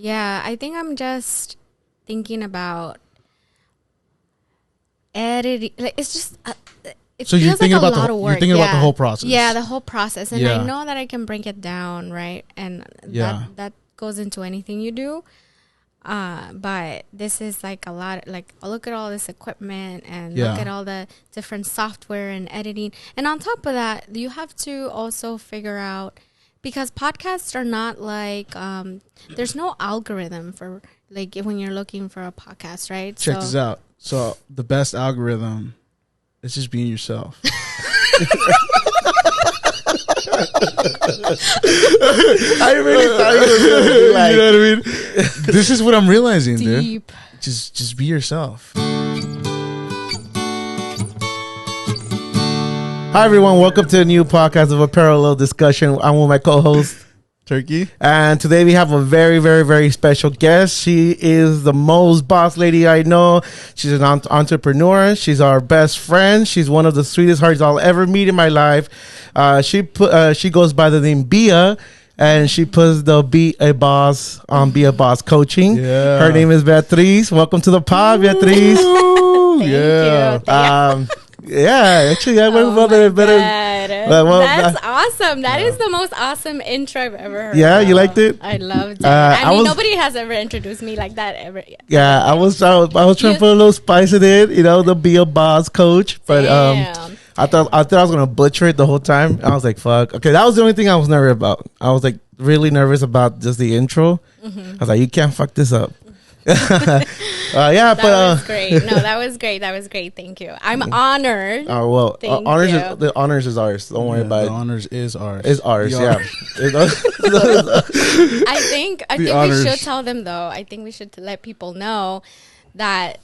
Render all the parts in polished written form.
Yeah, I think I'm just thinking about editing. Like, it's just it So feels like a lot of work. You're thinking about the whole process. Yeah, the whole process, and I know that I can break it down, right? And that goes into anything you do. But this is like a lot. Like, look at all this equipment and look at all the different software and editing. And on top of that, you have to also figure out, because podcasts are not like there's no algorithm for like when you're looking for a podcast, right? Check this out. So the best algorithm is just being yourself. I really thought it was going to be like, you know what I mean? This is what I'm realizing, deep. dude. Just be yourself. Hi, everyone. Welcome to a new podcast of A Parallel Discussion. I'm with my co-host, Turkey. And today we have a very, very, very special guest. She is the most boss lady I know. She's an entrepreneur. She's our best friend. She's one of the sweetest hearts I'll ever meet in my life. She goes by the name Bia, and she puts the Be a Boss on Be a Boss Coaching. Yeah. Her name is Beatriz. Welcome to the pod, Beatriz. Thank you. Yeah, actually, I went better. That's awesome. That is the most awesome intro I've ever heard. Yeah, you liked it? I loved it. I mean, nobody has ever introduced me like that ever. Yeah, I was trying to put a little spice in it, to be a boss coach. But I thought I was gonna butcher it the whole time. I was like, "Fuck." Okay, that was the only thing I was nervous about. I was like really nervous about just the intro. I was like, "You can't fuck this up." That was great. No, that was great. That was great. Thank you. I'm honored. Oh well, the honors is ours. Don't worry about it. The honors is ours. It's ours. Yeah. I think we should tell them though. I think we should let people know that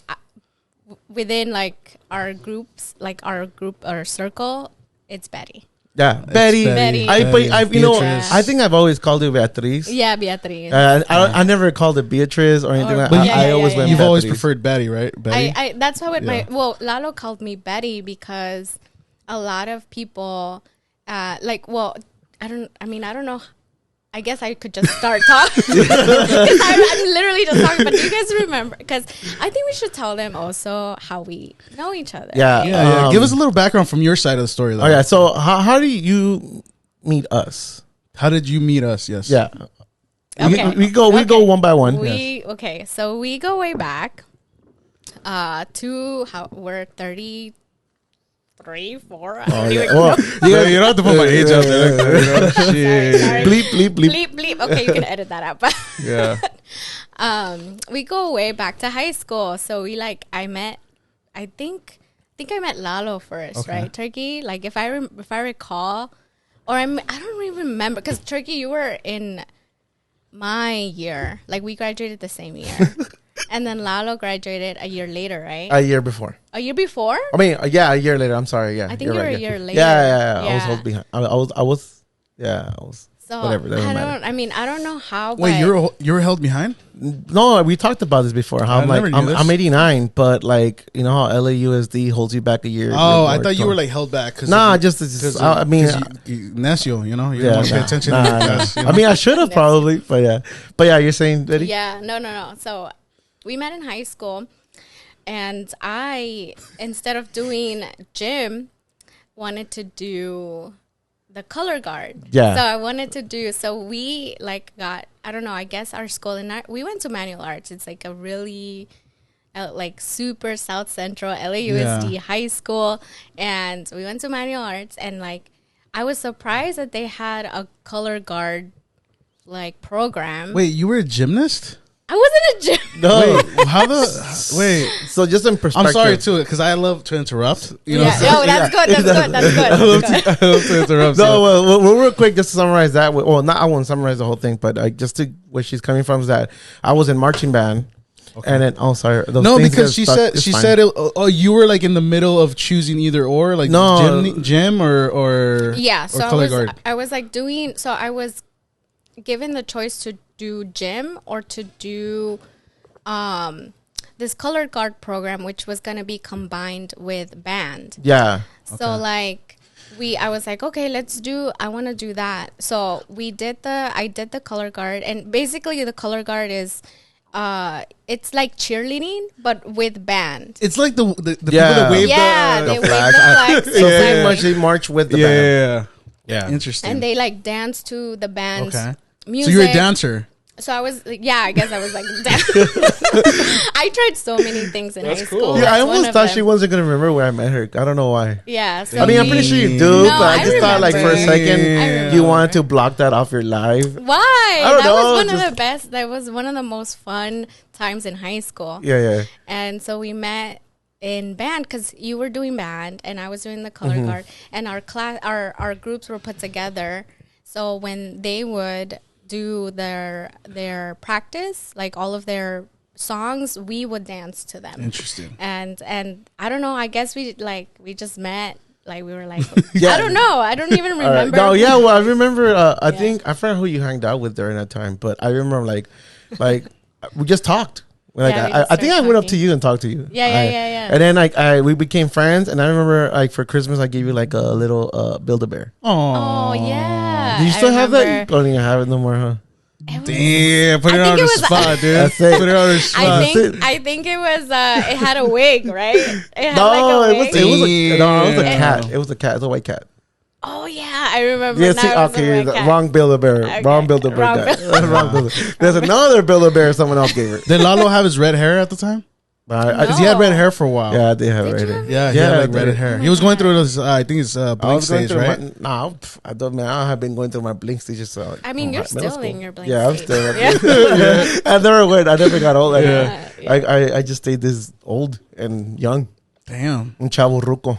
within like our groups, like our group or circle, it's Betty. Yeah, Betty. I think I've always called it Beatriz. Yeah, Beatriz. I never called it Beatriz or anything like that. I always went. You've Beatriz. always preferred Betty, right? Betty. That's how Lalo called me Betty because a lot of people, I don't know. I guess I could just start talking. I'm literally just talking. But do you guys remember? Because I think we should tell them also how we know each other. Yeah. Give us a little background from your side of the story, though. Oh, yeah. So how do you meet us? How did you meet us? Yes. Yeah. Okay. We go one by one. Okay. So we go way back to we're 33, 4. I don't even know. You don't have to put my age out there. Sorry. Bleep. Okay, you can edit that out. But Yeah. we go way back to high school. So I think I met Lalo first, right? Turkey. Like if I recall, or I don't even remember because Turkey, you were in my year. Like we graduated the same year. And then Lalo graduated a year later, right? A year before. A year before? I mean, yeah, a year later. I'm sorry. Yeah, I think you were a year later. Yeah. I was held behind. I was. So whatever. I don't know how. Wait, you were held behind? No, we talked about this before. How I'm 89, but like you know how LAUSD holds you back a year. Oh, I thought you were like held back. Nah, you necio, you don't want to pay attention to class. I mean, I should have probably, but yeah, you're saying, Betty? Yeah, no. So we met in high school, and I, instead of doing gym, wanted to do the color guard. Yeah. So I wanted to do, we I guess our school, we went to manual arts. It's like a really super South Central LAUSD high school. And we went to manual arts, and I was surprised that they had a color guard program. Wait, you were a gymnast? I wasn't a gym. No. Wait. So just in perspective. I'm sorry too, because I love to interrupt. That's good. I love to interrupt. No, well, real quick, just to summarize that. Well, I won't summarize the whole thing, but just to where she's coming from is that I was in marching band. Okay. And then, sorry. No, because she said you were in the middle of choosing either or, gym or yeah. So color guard. I was doing. So I was given the choice to do gym or to do this color guard program, which was going to be combined with band. Yeah. So I was like, okay, I want to do that. So I did the color guard, and basically the color guard is, it's like cheerleading, but with band. It's like the people that wave the flag. So pretty much they march with the band. Yeah. Interesting. And they like dance to the band's music. So you're a dancer. So I was like, I guess I was like, I tried so many things in high school. Yeah, I almost thought she wasn't going to remember where I met her. I don't know why. Yeah. So I mean, I'm pretty sure you do, but I just thought like for a second you wanted to block that off your life. Why? I don't know, was one of the best. That was one of the most fun times in high school. Yeah. And so we met in band because you were doing band and I was doing the color guard, and our groups were put together. So when they would do their practice, like all of their songs, we would dance to them. Interesting. And I don't know, I guess we just met, like we were like I don't know, I don't even remember. Well, I remember I think I forgot who you hanged out with during that time, but I remember like we just talked. Like I think I went up to you and talked to you. Yeah. And then we became friends, and I remember like for Christmas I gave you like a little Build-A-Bear. Oh yeah. Do you still have that? You don't even have it no more, huh? Damn, put it on the spot, dude. That's it. Put it on the spot. I think it was it had a wig, right? It had it was a cat. It was a cat. It's a white cat. Oh yeah, I remember. Yes, okay, wrong Build-A-Bear. Okay. Wrong Build-A-Bear. Wrong Build-A-Bear. There's another Build-A-Bear someone else gave her. Did Lalo have his red hair at the time? Because he had red hair for a while. Yeah, they have red hair. Yeah, he had like red hair. He was going through his, I think it's blink stage, right? I have been going through my blink stages. So I mean, you're still in your blink stage. I'm still. Yeah. I never went. I never got old. I just stayed this old and young. Damn. Un chavo ruco.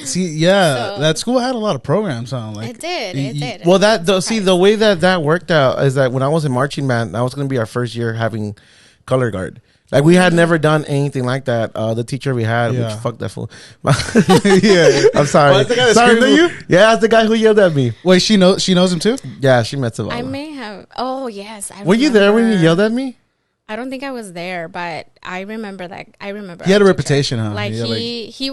See, that school had a lot of programs on. Like it did. Well, the way that worked out is that when I was in marching band, that was going to be our first year having color guard. Like we had never done anything like that. The teacher we had, which fuck that fool. I'm sorry. Oh, that's the guy that screamed at you? Yeah, that's the guy who yelled at me. Wait, she knows him too? Yeah, she met Savannah. I may have. Oh yes, Were you there when you yelled at me? I don't think I was there, but I remember that. He had a reputation, huh? Like he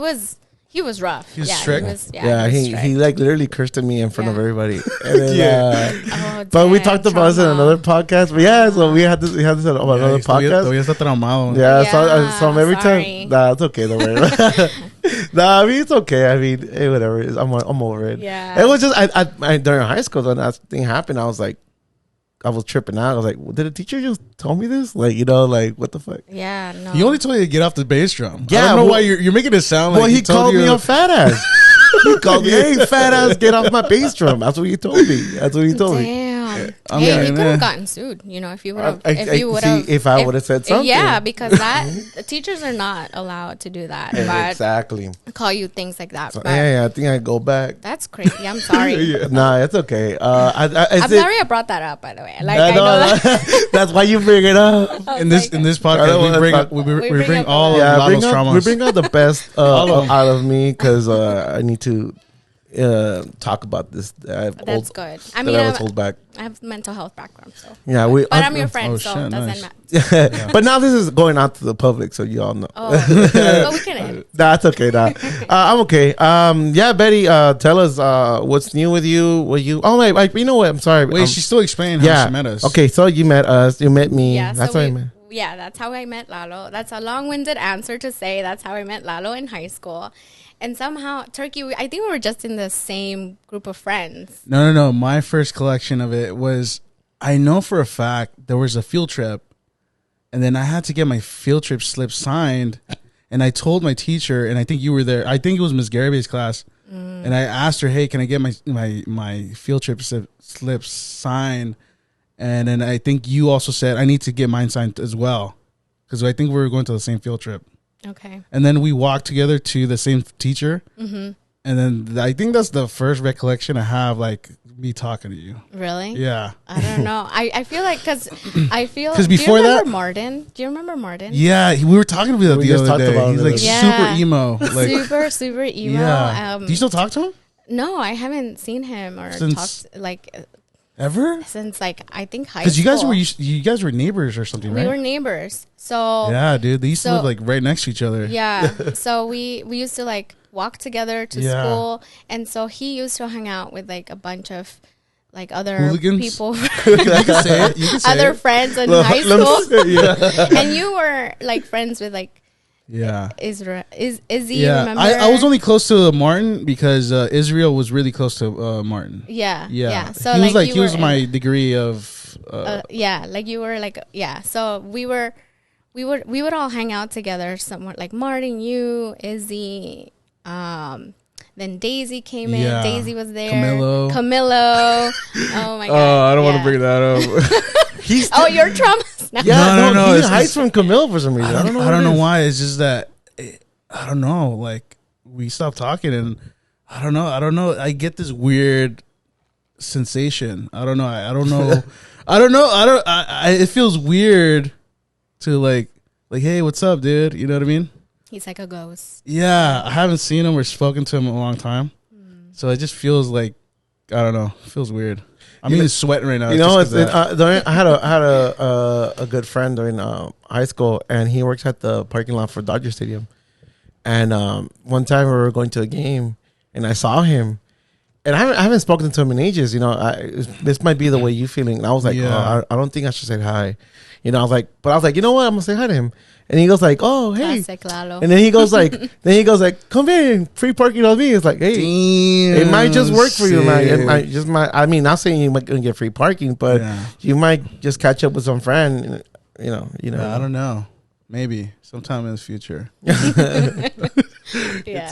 was rough. He was strict. He like literally cursed at me in front of everybody. And then, but we talked about this in another podcast. But so we had this on another podcast. So every time, it's okay. Don't worry. I mean it's okay. I mean, whatever. I'm over it. Yeah. It was just I during high school when that thing happened, I was like. I was tripping out. I was like, well, did a teacher just tell me this? Like, like, what the fuck? Yeah, no. He only told you to get off the bass drum. Yeah, I don't know why you're making it sound like he called me a fat ass. He called me, hey, fat ass, get off my bass drum. That's what he told me. Damn. Hey, he could have gotten sued, if you would have. If I would have said something. Yeah, because the teachers are not allowed to do that. Exactly. Call you things like that. So, I think I go back. That's crazy. I'm sorry. Nah, it's okay. I'm sorry I brought that up, by the way. Like, I know that. That's why you bring it up. In this podcast, we bring all of Lalo's traumas. We bring out the best out of me because I need to talk about this. That's good. I mean, I was hold back. I have mental health background, so but I'm your friend, so it doesn't matter. But now this is going out to the public, so you all know. But we can edit. That's okay. I'm okay. Betty, tell us what's new with you. Oh wait, you know what? I'm sorry. Wait, she's still explaining how she met us. Okay, so you met us. You met me. Yeah, that's how I met. Yeah, that's how I met Lalo. That's a long-winded answer to say that's how I met Lalo in high school. And somehow, Turkey, I think we were just in the same group of friends. No. My first collection of it was, I know for a fact, there was a field trip. And then I had to get my field trip slip signed. And I told my teacher, and I think you were there. I think it was Miss Garibay's class. And I asked her, hey, can I get my field trip slip signed? And then I think you also said, I need to get mine signed as well. Because I think we were going to the same field trip. Okay. And then we walked together to the same teacher. Mm-hmm. And then I think that's the first recollection I have, like, me talking to you. Really? Yeah. I don't know. I feel like, because before do you remember that, Martin? Do you remember Martin? Yeah, we were talking about that the other day. He's like super emo. Like, super emo. Yeah. Do you still talk to him? No, I haven't seen him or talked, like... Ever? Since like I think high school. Because you guys were neighbors or something, right? We were neighbors. So yeah, dude, they used to live like right next to each other. Yeah. So we used to like walk together to school, and so he used to hang out with like a bunch of like other hooligans? People, You can say it. You can say other it. friends in high school. And you were like friends with like Izzy, remember? I was only close to Martin because Israel was really close to Martin. Yeah. So he was my degree of like you were like so we would all hang out together somewhere, like Martin, you, Izzy, then Daisy came in. Daisy was there. Camilo. Oh my god. Oh, I don't want to bring that up. You're traumatized now. Yeah, no. He hides from Camilo for some reason. I don't know why. It's just that I don't know. Like we stopped talking, and I don't know. I get this weird sensation. I don't know. It feels weird to like, hey, what's up, dude? You know what I mean? He's like a ghost. Yeah, I haven't seen him or spoken to him in a long time, so it just feels like I don't know. It feels weird. I'm even sweating right now. You know, I had a good friend during high school, and he works at the parking lot for Dodger Stadium. And one time we were going to a game, and I saw him, and I haven't spoken to him in ages. You know, this might be the way you feeling. And I was like, I don't think I should say hi. You know, I was like, you know what? I'm gonna say hi to him. And he goes like, oh, hey. Classic Lalo. And then he goes like, come in, free parking on me. It's like, hey, it might just work for you, man. I mean, not saying you might gonna get free parking, but you might just catch up with some friend. You know. I don't know. Maybe sometime in the future. It's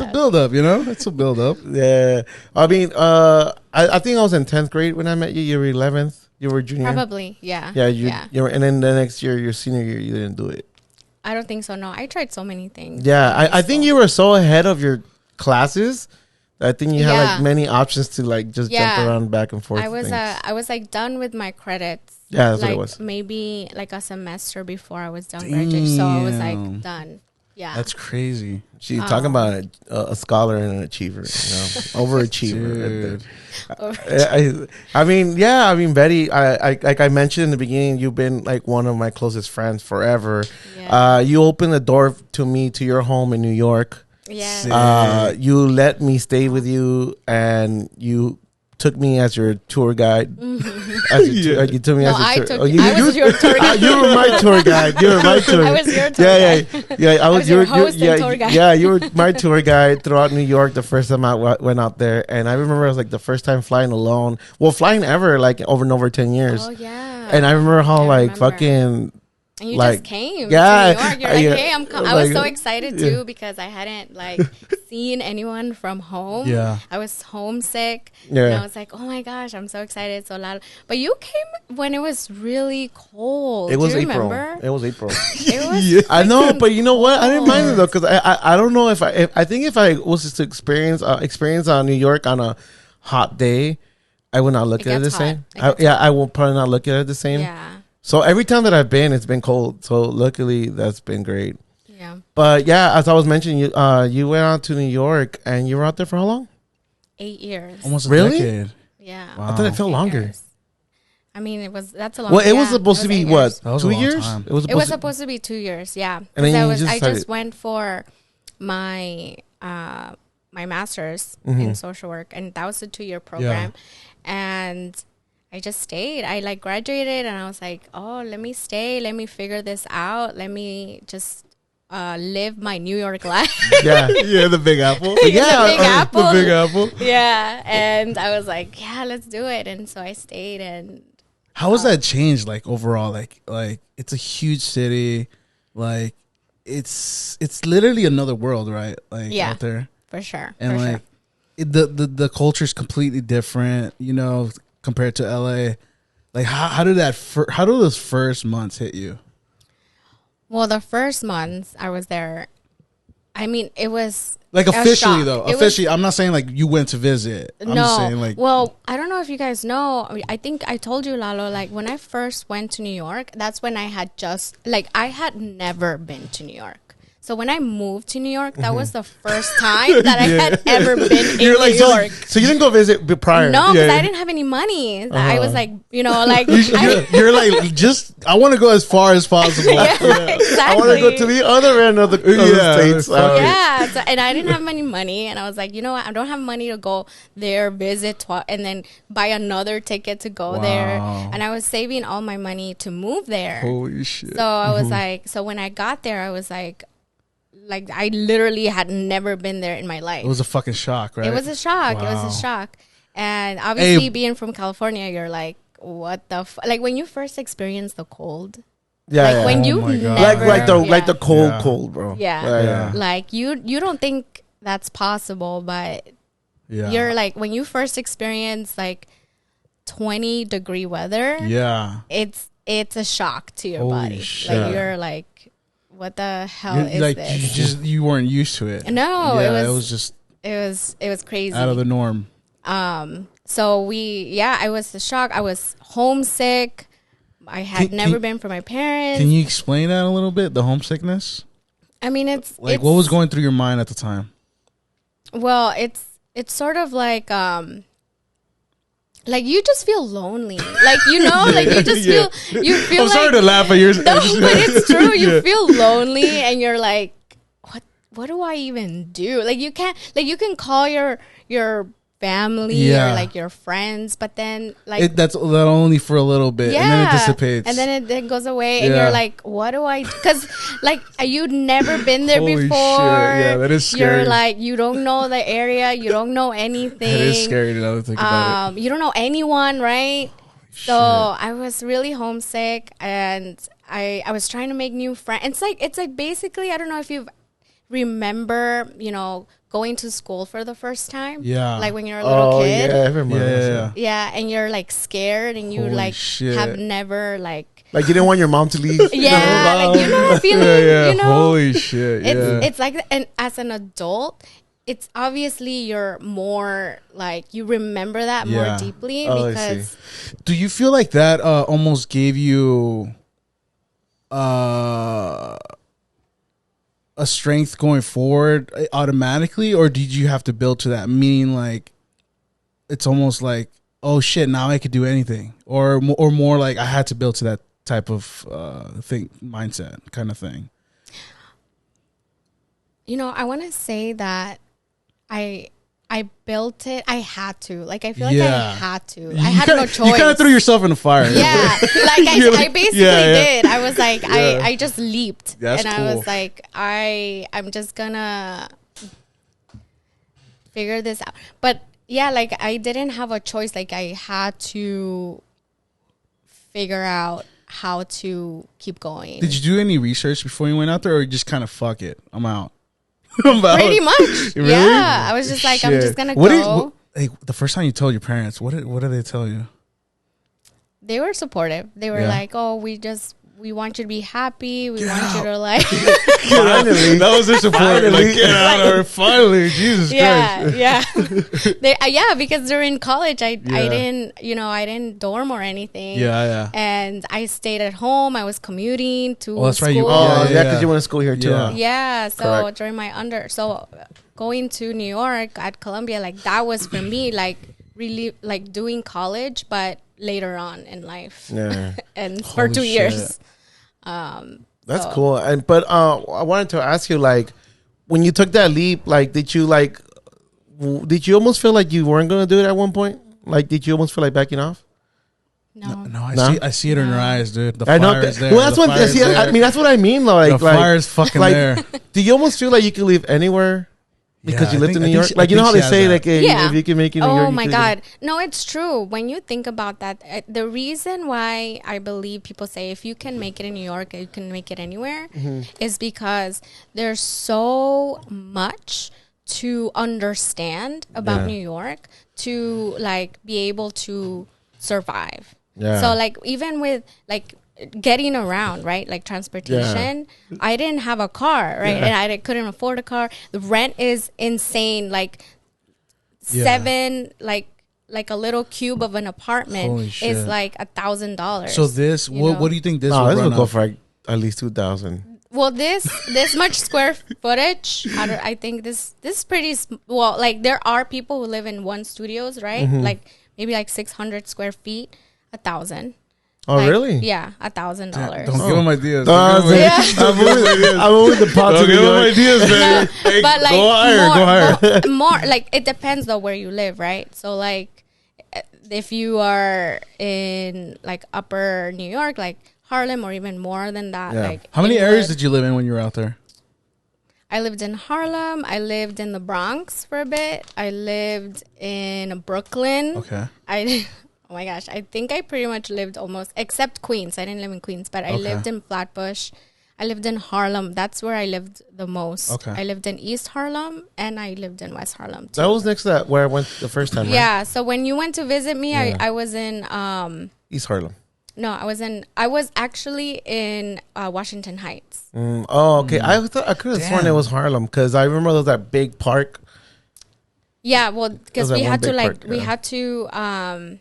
a build up, you know. It's a build up. Yeah. I mean, I think I was in 10th grade when I met you. You were 11th. You were junior. Probably, yeah. Yeah, you were, and then the next year, your senior year, you didn't do it. I don't think so. No, I tried so many things. Yeah, I think you were so ahead of your classes. I think you had like many options to like just jump around back and forth. I was like done with my credits. Yeah, that's like, what it was. Maybe like a semester before I was done graduating. So I was like done. Yeah, that's crazy. She's talking about a scholar and an achiever, you know, overachiever. I mean, Betty. Like I mentioned in the beginning, you've been like one of my closest friends forever. Yeah. You opened the door to me to your home in New York. Yeah. You let me stay with you, and you took me as your tour guide. You took me as your tour guide. I was your tour guide. You were my tour guide. I was your tour guide. Yeah. I was your host and tour guide. Yeah, you were my tour guide throughout New York the first time I went out there. And I remember it was like the first time flying alone. Well, flying ever, like over 10 years. Oh, yeah. And I remember how fucking... And you like, just came to New York. You're like, hey, I'm coming. I was so excited too because I hadn't like seen anyone from home. Yeah. I was homesick. Yeah. And I was like, oh my gosh, I'm so excited. So loud. But you came when it was really cold. It was April. Remember? It was April. It was I know, but you know what? I didn't mind it though because I don't know if I think if I was just to experience New York on a hot day, I would not look at it the same. I will probably not look at it the same. Yeah. So every time that I've been, it's been cold. So luckily, that's been great. Yeah. But yeah, as I was mentioning, you went out to New York and you were out there for how long? 8 years. Almost a decade. Yeah. Wow. I thought it felt longer. Years. I mean, that's a long. Well, it was supposed to be what? 2 years? It was supposed to be 2 years. Yeah. And then I just went for my my master's in social work, and that was a 2-year program, and I just stayed. I like graduated and I was like, oh, let me stay. Let me figure this out. Let me just live my New York life. Yeah, the Big Apple. Yeah, the Big Apple. Yeah, and I was like, yeah, let's do it. And so I stayed. And how was that changed? Like overall, like it's a huge city. Like it's literally another world, right? Like out there for sure. And like the culture is completely different. You know. Compared to LA, like how did those first months hit you? Well, the first months I was there, I mean, it was like officially though. Officially, I'm not saying like you went to visit. I'm just saying like. Well, I don't know if you guys know. I think I told you, Lalo. Like when I first went to New York, that's when I had I had never been to New York. So when I moved to New York, that was the first time that I had ever been in New York. So you didn't go visit prior? No, because I didn't have any money. I was like, you know, like you're like, just I want to go as far as possible. Exactly. I want to go to the other end of the states. Yeah, so, and I didn't have any money, and I was like, you know what? I don't have money to go there, visit, and then buy another ticket to go there. And I was saving all my money to move there. Holy shit! So I was like, so when I got there, I was like I literally had never been there in my life. It was a fucking shock, right? It was a shock. Wow. It was a shock. And obviously being from California, you're like, what the like when you first experience the cold. Yeah. Like when you never, like the cold, bro. Yeah. Like you don't think that's possible, but you're like when you first experience like 20-degree weather, it's a shock to your body. Shit. Like you're like, what the hell is like this? You weren't used to it. No, it was crazy. Out of the norm. So I was shocked. I was homesick. I had never been for my parents. Can you explain that a little bit? The homesickness? I mean, it's what was going through your mind at the time? Well, it's sort of like you just feel lonely, like you know, like you just feel I'm sorry to laugh at yours. No, but it's true. You feel lonely, and you're like, what do I even do? Like you can call your family or like your friends, but then like that's only for a little bit, and then it dissipates, and then it then goes away, and you're like, what do I? Because like you've never been there before. Shit. Yeah, that is scary. You're like, you don't know the area, you don't know anything. That is scary to think about it. You don't know anyone, right? So I was really homesick, and I was trying to make new friends. It's like basically, I don't know if you remember, you know, going to school for the first time. Yeah. Like when you're a little kid. Yeah, I remember. Yeah, and you're like scared, and you have never like you didn't want your mom to leave. Like you know that feeling. You know, holy shit. It's like, and as an adult, it's obviously you're more like you remember that more deeply because. Do you feel like that almost gave you a strength going forward automatically, or did you have to build to that? Meaning, like, it's almost like, oh shit, now I could do anything, or more like I had to build to that type of mindset kind of thing. You know, I want to say that I built it. I had to. Like, I feel like I had to. I had no choice. You kind of threw yourself in the fire. Yeah. Like, I basically did. I was like, I just leaped. That's and cool. I was like, I'm just gonna figure this out. But, yeah, like, I didn't have a choice. Like, I had to figure out how to keep going. Did you do any research before you went out there, or just kind of fuck it? I'm out. Pretty much. Really? Yeah. I was just like, I'm just gonna go. The first time you told your parents, what did they tell you? They were supportive. They were like, oh, we want you to be happy. We want you to like. Finally, that was their support. Like, get out of here. Finally, Jesus Christ. Yeah. Because during college, I didn't dorm or anything. Yeah. And I stayed at home. I was commuting to that's school. Right. Because you went to school here too. Yeah. So during my going to New York at Columbia, like that was for me, like really like doing college, but later on in life. Yeah. And for 2 years. That's cool. But I wanted to ask you, like, when you took that leap, like, did you almost feel like you weren't going to do it at one point? Like, did you almost feel like backing off? No. I see it in her eyes, dude. The fire is there. Well, that's that's what I mean. Like, the fire is fucking there. Do you almost feel like you could live anywhere? Because you lived in New York? Like, you know how they say, like, if you can make it in New York. Oh, my God. No, it's true. When you think about that, the reason why I believe people say if you can make it in New York, you can make it anywhere, is because there's so much to understand about New York to, like, be able to survive. Yeah. So, like, even with, like, getting around, right? Like transportation. Yeah. I didn't have a car, right? Yeah. And I couldn't afford a car. The rent is insane. Like seven, like a little cube of an apartment is like $1,000. So this, what do you think this would go for? Like at least $2,000. Well, this much square footage, I think this is pretty well. Like there are people who live in one studios, right? Like maybe like 600 square feet, 1,000. Oh, like, really? Yeah, $1,000. Don't give them ideas. I'm with the pot. Don't give them ideas, man. No, but like go higher. more like it depends on where you live, right? So like if you are in like upper New York, like Harlem, or even more than that. Yeah. Like how many areas did you live in when you were out there? I lived in Harlem. I lived in the Bronx for a bit. I lived in Brooklyn. Okay. Oh my gosh, I think I pretty much lived almost, except Queens. I didn't live in Queens, but I lived in Flatbush. I lived in Harlem. That's where I lived the most. Okay. I lived in East Harlem, and I lived in West Harlem too. That was next to that where I went the first time, right? Yeah, so when you went to visit me, I was in... East Harlem. No, I was actually in Washington Heights. Oh, okay. I could have sworn it was Harlem, because I remember there was that big park. Yeah, well, because we had to had to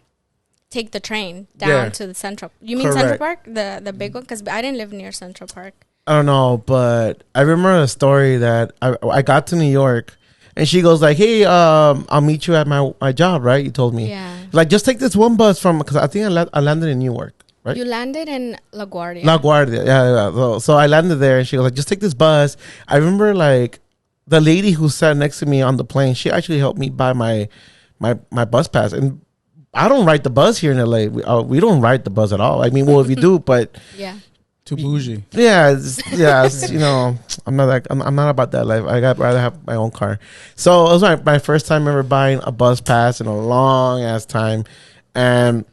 take the train down to the Central. You mean Central Park, the big one? Because I didn't live near Central Park. I don't know, but I remember a story that I got to New York, and she goes like, "Hey, I'll meet you at my job, right?" You told me, like, just take this one bus from, because I think I landed in Newark. Right? You landed in LaGuardia. Yeah. So I landed there, and she was like, "Just take this bus." I remember like the lady who sat next to me on the plane. She actually helped me buy my bus pass, and I don't ride the bus here in LA. We don't ride the bus at all. I mean, well, if you do, but too bougie. Yeah, you know, I'm not about that life. I'd rather have my own car. So it was my first time ever buying a bus pass in a long ass time, and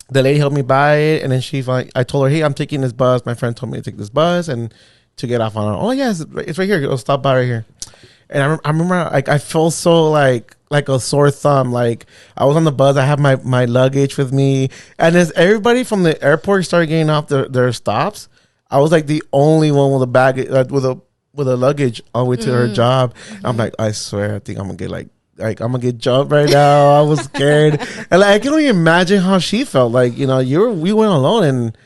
the lady helped me buy it. And then I told her, "Hey, I'm taking this bus. My friend told me to take this bus and to get off on it." "Oh yeah, it's right here. I'll stop by right here." And I remember like I felt so like a sore thumb. Like I was on the bus, I have my luggage with me, and as everybody from the airport started getting off their stops, I was like the only one with a bag with a luggage all the way to her job. I'm like, I swear, I think I'm gonna get like I'm gonna get jumped right now. I was scared, and like I can only imagine how she felt. Like, you know, we went alone, and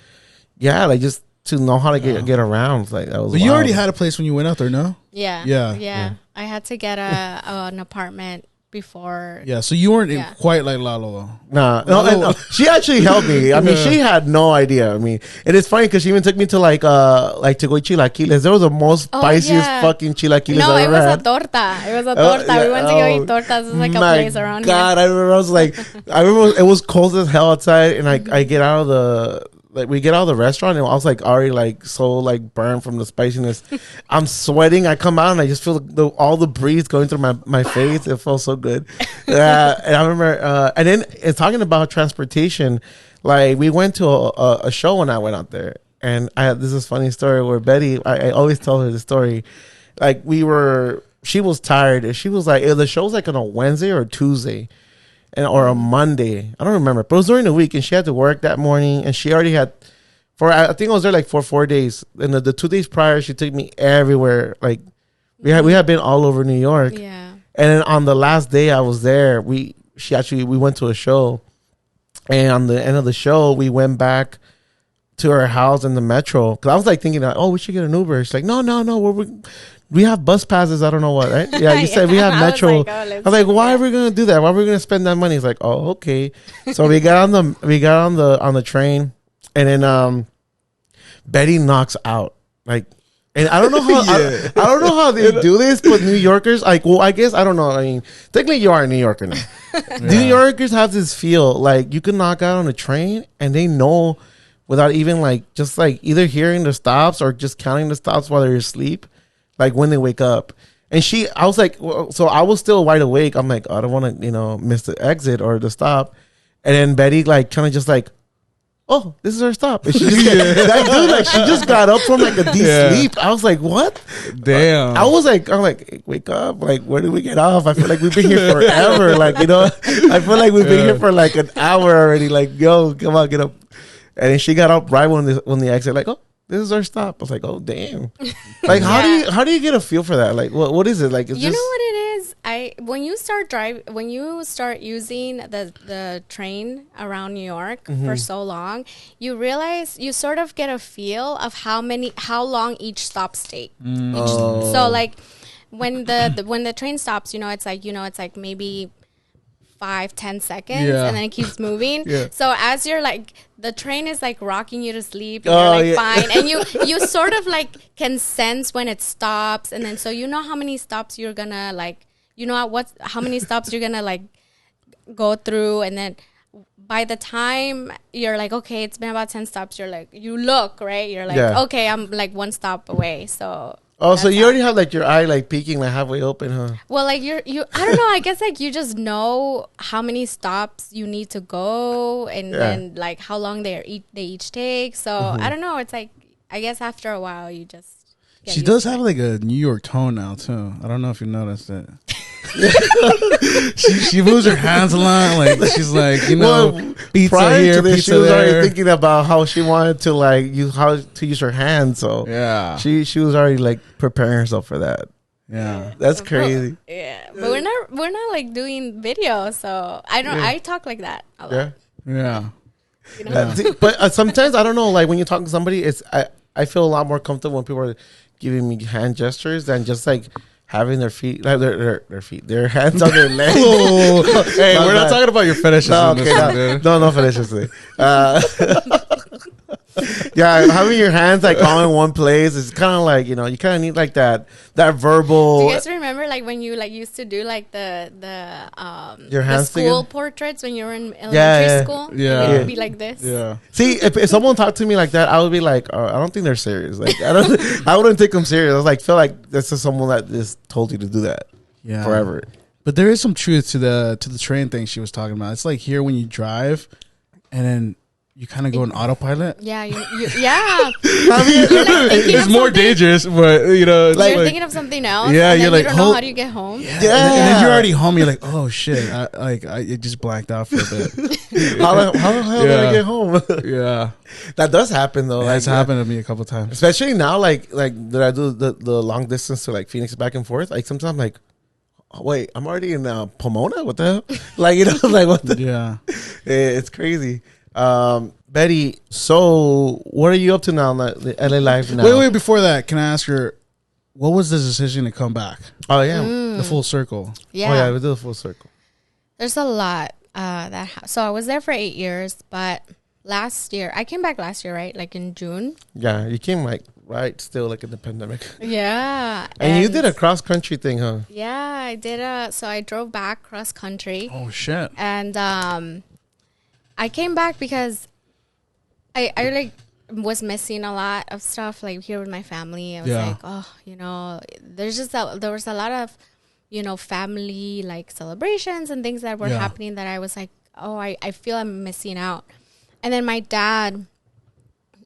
like just to know how to get around. Like that was. But you already had a place when you went out there, no? Yeah. I had to get an apartment before. Yeah, so you weren't quite like Lalo though. No, she actually helped me. I mean, she had no idea. I mean, it is funny because she even took me to to go chilaquiles. There was the most spiciest fucking chilaquiles I ever had. It was a torta. We went to go eat tortas. It was like a place around here. God, I remember I remember it was cold as hell outside, and I get out of we get out of the restaurant, and I was like already like so like burned from the spiciness. I'm sweating. I come out and I just feel all the breeze going through my face. It felt so good. And I remember, and then it's talking about transportation. Like we went to a show when I went out there, and this is a funny story where Betty, I always tell her the story. Like she was tired, and she was like, the show's like on a Wednesday or Tuesday. Or a Monday, I don't remember, but it was during the week, and she had to work that morning, and she already had I think I was there like for 4 days, and the 2 days prior she took me everywhere. Like we had been all over New York, and then on the last day I was there, we went to a show, and on the end of the show we went back to her house in the metro, because I was like thinking that, we should get an Uber. She's like, no, we have bus passes. I don't know what, right? Yeah, you said we have metro. I was like, why are we gonna do that? Why are we gonna spend that money? He's like, oh, okay. So we got on the train, and then Betty knocks out. Like, and I don't know how I don't know how they do this, but New Yorkers, like, well, I guess I don't know. I mean, technically you are a New Yorker now. New Yorkers have this feel like you can knock out on a train, and they know without even like just like either hearing the stops or just counting the stops while they're asleep. Like when they wake up. And I was like, so I was still wide awake. I'm like, I don't want to, miss the exit or the stop. And then Betty like kind of just like, oh, this is our stop. And she just that dude, like, she just got up from like a deep sleep. I was like, what? Damn. I'm like, hey, wake up. Like, where did we get off? I feel like we've been here forever. Like, I feel like we've been here for like an hour already. Like, yo, come on, get up. And then she got up right when the exit, like, oh, this is our stop. I was like, oh, damn. Like, how do you get a feel for that? Like, what is it? Like, it's you know what it is? when you start using the train around New York for so long, you realize you sort of get a feel of how long each stops take. So like when the train stops, it's like maybe 5-10 seconds, and then it keeps moving. So as you're like, the train is like rocking you to sleep, and you're like fine, and you sort of like can sense when it stops, and then so how many stops you're gonna like, how many stops you're gonna like go through, and then by the time you're like, okay, it's been about 10 stops, you're like, you look, right, you're like, okay, I'm like one stop away. So so you already have like your eye like peeking like halfway open, huh? Well, like you I don't know, I guess like you just know how many stops you need to go, and then like how long they each take. So I don't know, it's like, I guess after a while you just she does have like a New York tone now too. I don't know if you noticed it. she moves her hands a lot, like she's like, pizza prior here, to this, pizza she was there. already thinking about how she wanted to like how to use her hands. So she was already like preparing herself for that. That's crazy. But we're not like doing video, so I talk like that a lot. But sometimes I don't know, like when you talk to somebody, I feel a lot more comfortable when people are giving me hand gestures than just like having their feet, like their hands on their legs. Hey, we're not talking about your fetishes. No fetishes. Having your hands like all in one place is kind of like, you kind of need like that verbal. Do you guys remember like when you like used to do like the school portraits when you were in elementary school? Yeah, it would be like this. Yeah. See, if someone talked to me like that, I would be like, I don't think they're serious. Like I wouldn't take them serious. I was like, feel like this is someone that just told you to do that. Forever. But there is some truth to the train thing she was talking about. It's like here when you drive, and then you kind of go in autopilot. Yeah, it's more dangerous, but you're like, thinking of something else. Yeah, and you're like, you don't know how do you get home. Yeah. And then you're already home. You're like, oh shit, I just blacked out for a bit. How the hell did I get home? Yeah, that does happen though. That's happened to me a couple times, especially now. Like that I do the long distance to like Phoenix back and forth. Like sometimes I'm like, oh, wait, I'm already in Pomona. What the hell? Like like what the? Yeah, it's crazy. Betty, so what are you up to now in the LA life now? Wait, before that, can I ask her, what was the decision to come back? Oh, yeah. The full circle. Yeah. Oh, yeah, we did the full circle. There's a lot so I was there for 8 years, but last year, I came back last year, right? Like in June. Yeah, you came like still like in the pandemic. Yeah. And you did a cross country thing, huh? Yeah, I did so I drove back cross country. Oh, shit. And I came back because I like was missing a lot of stuff like here with my family. I was like, oh, there was a lot of, family like celebrations and things that were happening that I was like, oh, I feel I'm missing out. And then my dad,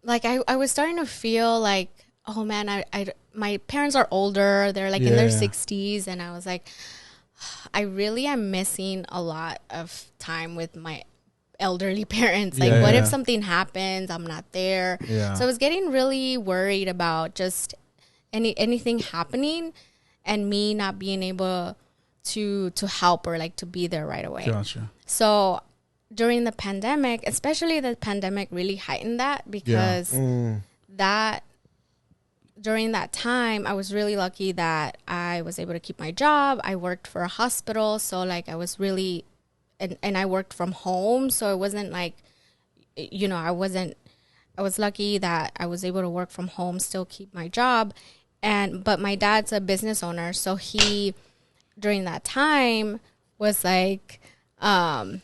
like I was starting to feel like, oh man, my parents are older. They're like in their 60s. And I was like, I really am missing a lot of time with my elderly parents. Like what if something happens, I'm not there. So I was getting really worried about just anything happening and me not being able to help or like to be there right away. Gotcha. So during the pandemic, especially the pandemic really heightened that because that during that time I was really lucky that I was able to keep my job. I worked for a hospital, so like I was really and I worked from home, so it wasn't like, I was lucky that I was able to work from home, still keep my job. But my dad's a business owner, so he, during that time, was like, during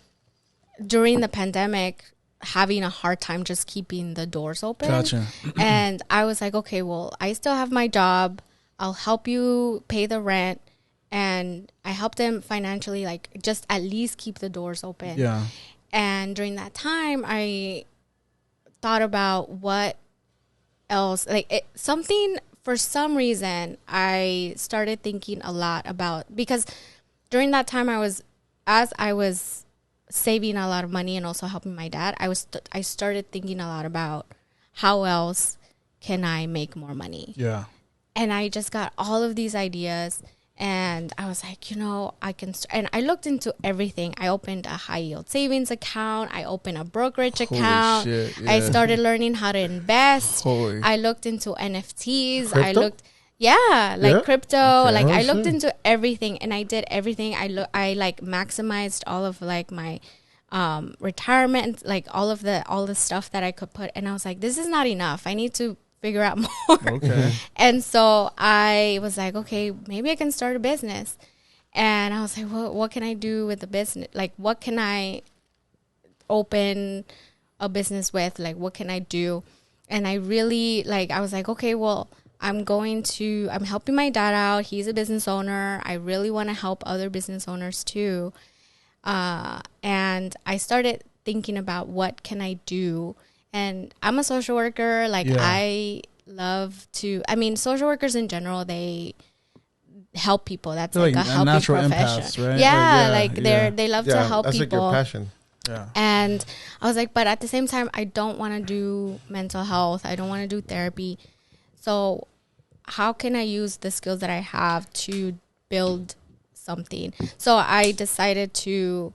the pandemic, having a hard time just keeping the doors open. Gotcha. And I was like, okay, well, I still have my job. I'll help you pay the rent. And I helped them financially, like just at least keep the doors open. Yeah. And during that time, I thought about what else, something, for some reason, I started thinking a lot about, because during that time as I was saving a lot of money and also helping my dad, I started thinking a lot about how else can I make more money. Yeah. And I just got all of these ideas. And I was like, I can, and I looked into everything. I opened a high yield savings account. I opened a brokerage account. Shit, yeah. I started learning how to invest. I looked into NFTs. Crypto? I looked, crypto. Like I looked into everything, and I did everything. I like maximized all of like my retirement, like all the stuff that I could put. And I was like, this is not enough. I need to figure out more. Okay. And so I was like, okay, maybe I can start a business. And I was like, well, what can I do with the business? Like, what can I open a business with? Like, what can I do? And I really, I was like, okay, well, I'm helping my dad out. He's a business owner. I really want to help other business owners too. And I started thinking about what can I do. And I'm a social worker. I love to, social workers in general, they help people. That's like a helping profession. Empaths, right? They love to help people. That's like your passion. Yeah. And I was like, but at the same time, I don't want to do mental health. I don't want to do therapy. So how can I use the skills that I have to build something? So I decided to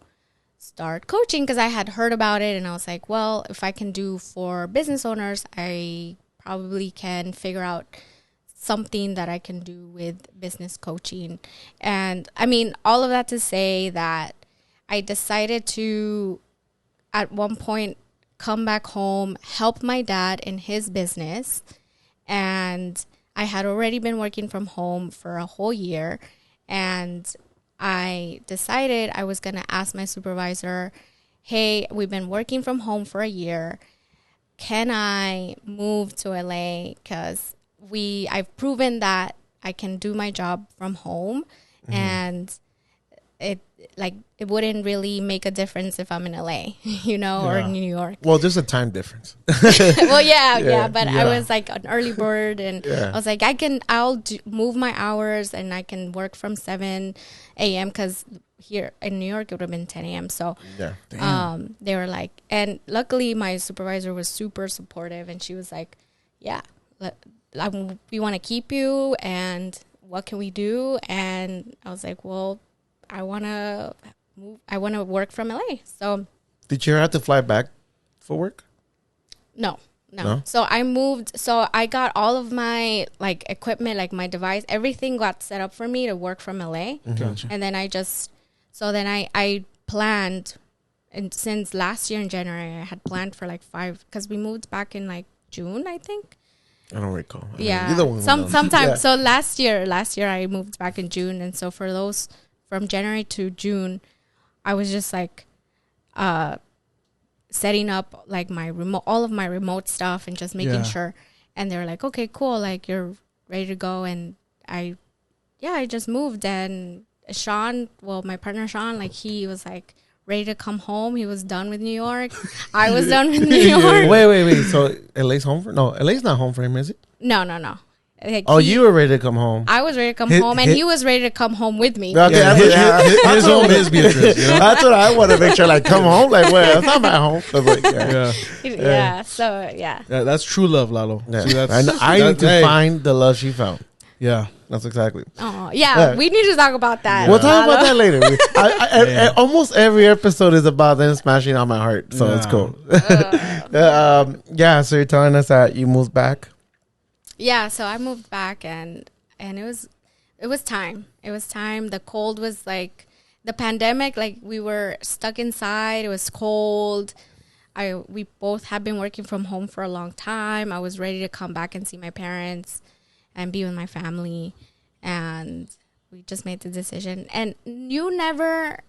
start coaching because I had heard about it, and I was like, well, if I can do for business owners, I probably can figure out something that I can do with business coaching. And all of that to say that I decided to, at one point, come back home, help my dad in his business. And I had already been working from home for a whole year, and I decided I was going to ask my supervisor, hey, we've been working from home for a year. Can I move to LA? Because I've proven that I can do my job from home. Mm-hmm. And it wouldn't really make a difference if I'm in LA, or in New York. Well, there's a time difference. Well, yeah. But I was like an early bird, and I was like, I'll move my hours, and I can work from 7 a.m. because here in New York, it would have been 10 a.m. So they were like, and luckily my supervisor was super supportive, and she was like, yeah, we want to keep you, and what can we do? And I was like, well, I want to work from LA. So did you have to fly back for work? No. So I moved. So I got all of my equipment, my device, everything got set up for me to work from LA. Gotcha. And then I planned, and since last year in January, I had planned for 5, because we moved back in June, I think. I don't recall. Sometime. Yeah. So last year I moved back in June, and so for those from January to June, I was just setting up all of my remote stuff and just making sure. And they were like, okay, cool, you're ready to go. And I just moved. And Sean, my partner Sean, he was ready to come home. He was done with New York. I was done with New York. Wait. So LA's home for? No, LA's not home for him, is it? No. You were ready to come home. I was ready to come home, and he was ready to come home with me. Okay, his home is Beatriz. That's what I want to make sure. Come home, wait, that's not my home. That's true love, Lalo. Yeah. See, I need to find the love she found. Yeah, that's exactly. Oh, yeah. We need to talk about that. We'll talk about that later. Almost every episode is about them smashing on my heart, so it's cool. So you're telling us that you moved back. Yeah, so I moved back, and it was time. It was time. The cold was the pandemic. We were stuck inside. It was cold. We both had been working from home for a long time. I was ready to come back and see my parents and be with my family, and we just made the decision. And you never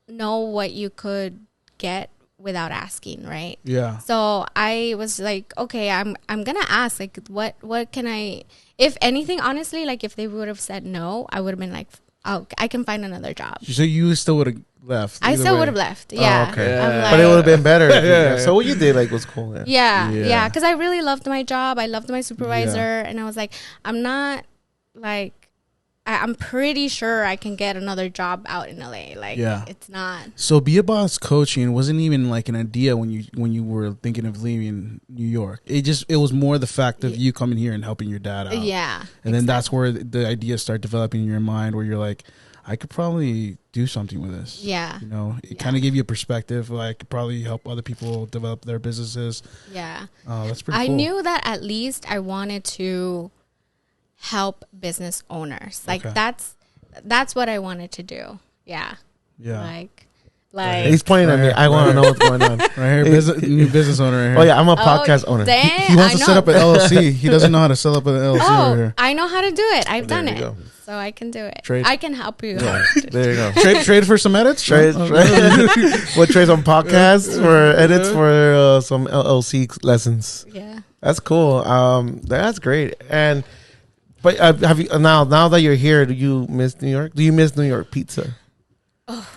know what you could get without asking, right? Yeah. So I was like, okay, I'm gonna ask, what can I, if anything, honestly, if they would have said no, I would have been like, oh, I can find another job. So you still would have left? I still would have left. Yeah. Oh, okay. But it would have been better. Yeah. So what you did was cool. Yeah. Because I really loved my job. I loved my supervisor, and I was like, I'm not I'm pretty sure I can get another job out in LA. Like, it's not. So Be a Boss Coaching wasn't even like an idea when you were thinking of leaving New York. It was more the fact of you coming here and helping your dad out. Yeah. And then that's where the ideas start developing in your mind, where you're like, I could probably do something with this. Yeah. You know, it kind of gave you a perspective. Like, I could probably help other people develop their businesses. Yeah. That's pretty cool. I knew that at least I wanted to help business owners. Like, that's what I wanted to do. Yeah. Like he's pointing at me. I want to know what's going on. Right here, new business owner right here. Oh yeah, I'm a podcast owner. Dang, He wants to set up an LLC. He doesn't know how to set up an LLC over here. I know how to do it. I've done it. So I can do it. Trade. I can help you. Yeah, there you go. Trade for some edits? Trade. What trades on podcasts for edits for some LLC lessons? Yeah. That's cool. That's great. But have you now that you're here? Do you miss New York? Do you miss New York pizza? Oh,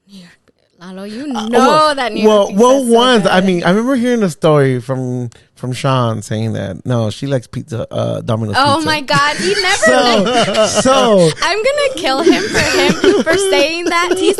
New York, Lalo, you know that New York pizza. Well, is so once good. I mean, I remember hearing a story from Sean saying that she likes pizza, Domino's. Oh pizza. my God, he never. So I'm gonna kill him for saying that. He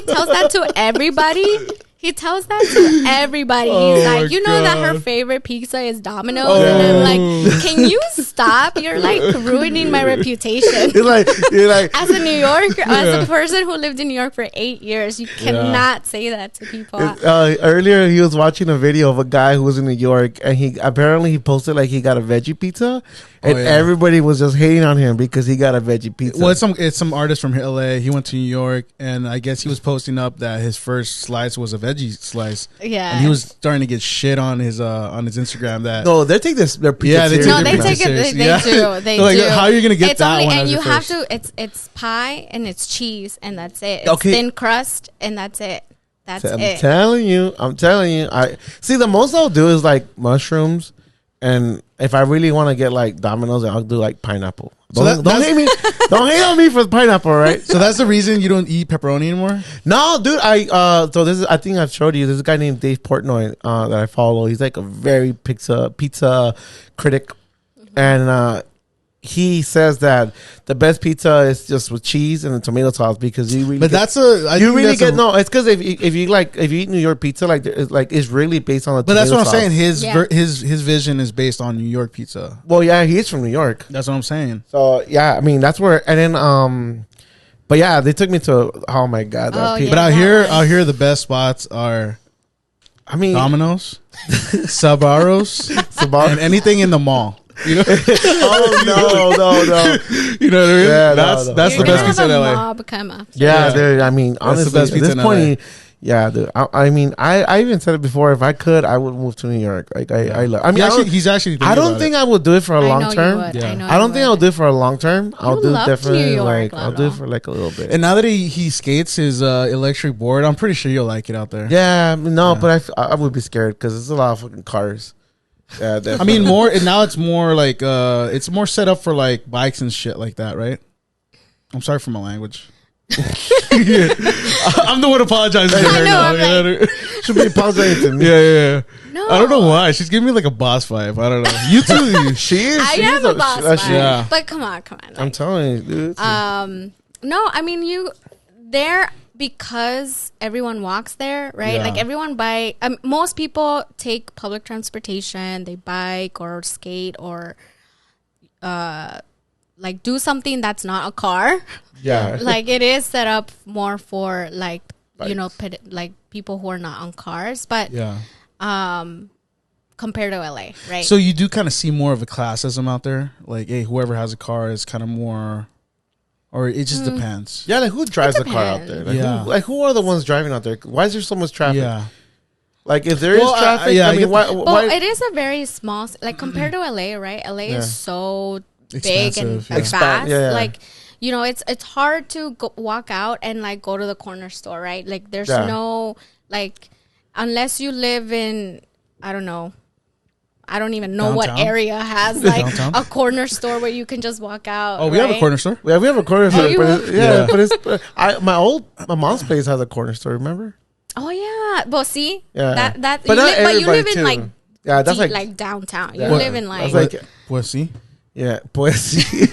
tells that to everybody. He tells that to everybody. He's like, that her favorite pizza is Domino's, and I'm like, can you stop? You're like ruining my reputation. You're like, as a New Yorker, as a person who lived in New York for 8 years, you cannot say that to people. Earlier, he was watching a video of a guy who was in New York, and he posted like he got a veggie pizza, and everybody was just hating on him because he got a veggie pizza. Well, it's some artist from LA. He went to New York, and I guess he was posting up that his first slice was a veggie slice. Yeah, and he was starting to get shit on his Instagram. That they take their pizza they serious. take it. They do. How are you gonna get that only, one? And you have to. It's pie and it's cheese and that's it. It's thin crust and that's it. That's it. I'm telling you. I see. The most I'll do is like mushrooms, and if I really want to get like Domino's, I'll do like pineapple. Don't hate me. Don't hate on me for the pineapple, right? So that's the reason you don't eat pepperoni anymore? No, dude. I think I've showed you. There's a guy named Dave Portnoy that I follow. He's like a very pizza critic, and he says that the best pizza is just with cheese and the tomato sauce because you really. But it's because if you eat New York pizza, it's really based on the. But tomato that's what I'm sauce. saying. His vision is based on New York pizza. Well, yeah, he is from New York. That's what I'm saying. So yeah, I mean that's where, and then but yeah, they took me to oh my God. But out here the best spots are. I mean, Domino's, Sabaros, and anything in the mall. You know? Oh no! You know what I mean? Yeah, that's the best pizza in LA. Mob come up. Yeah, dude. I mean, honestly, the best pizza at this point, yeah, dude. I mean, I even said it before. If I could, I would move to New York. Like I love. I mean, he's actually. I don't think I would do it for a long term. I don't think I'll do it for a long term. I'll do definitely like I'll do it for like a little bit. And now that he skates his electric board, I'm pretty sure you'll like it out there. Yeah, but I would be scared because there's a lot of fucking cars. Yeah, I mean, now it's more like it's more set up for like bikes and shit like that, right? I'm sorry for my language. I'm the one apologizing. Should be apologizing. Yeah. No, I don't know why. She's giving me like a boss vibe. I don't know. You too. She is. I am a boss vibe. Yeah. But come on. Like, I'm telling you, dude. No, I mean there. Because everyone walks there, right? Yeah. Like everyone most people take public transportation, they bike or skate or like do something that's not a car. Yeah. Like it is set up more for like, Bikes. like people who are not on cars, but compared to LA, right? So you do kind of see more of a classism out there. Like, hey, whoever has a car is kind of more. Or it just depends. Yeah, like who drives the car out there? Like, who are the ones driving out there? Why is there so much traffic? Yeah. Like if there is traffic, I mean, why? It is a very small, like compared to LA, right? LA is so big and fast. Yeah. Like, it's hard to walk out and like go to the corner store, right? Like there's no, like, unless you live in, I don't know. I don't even know downtown? What area has like downtown? a corner store where you can just walk out. Oh, we have a corner store. Yeah, we have a corner store. Oh, but it's my mom's place has a corner store. Remember? Oh yeah. Well, see, yeah. But you live in like that's like downtown. You live in like like Pussy. Yeah, Pussy.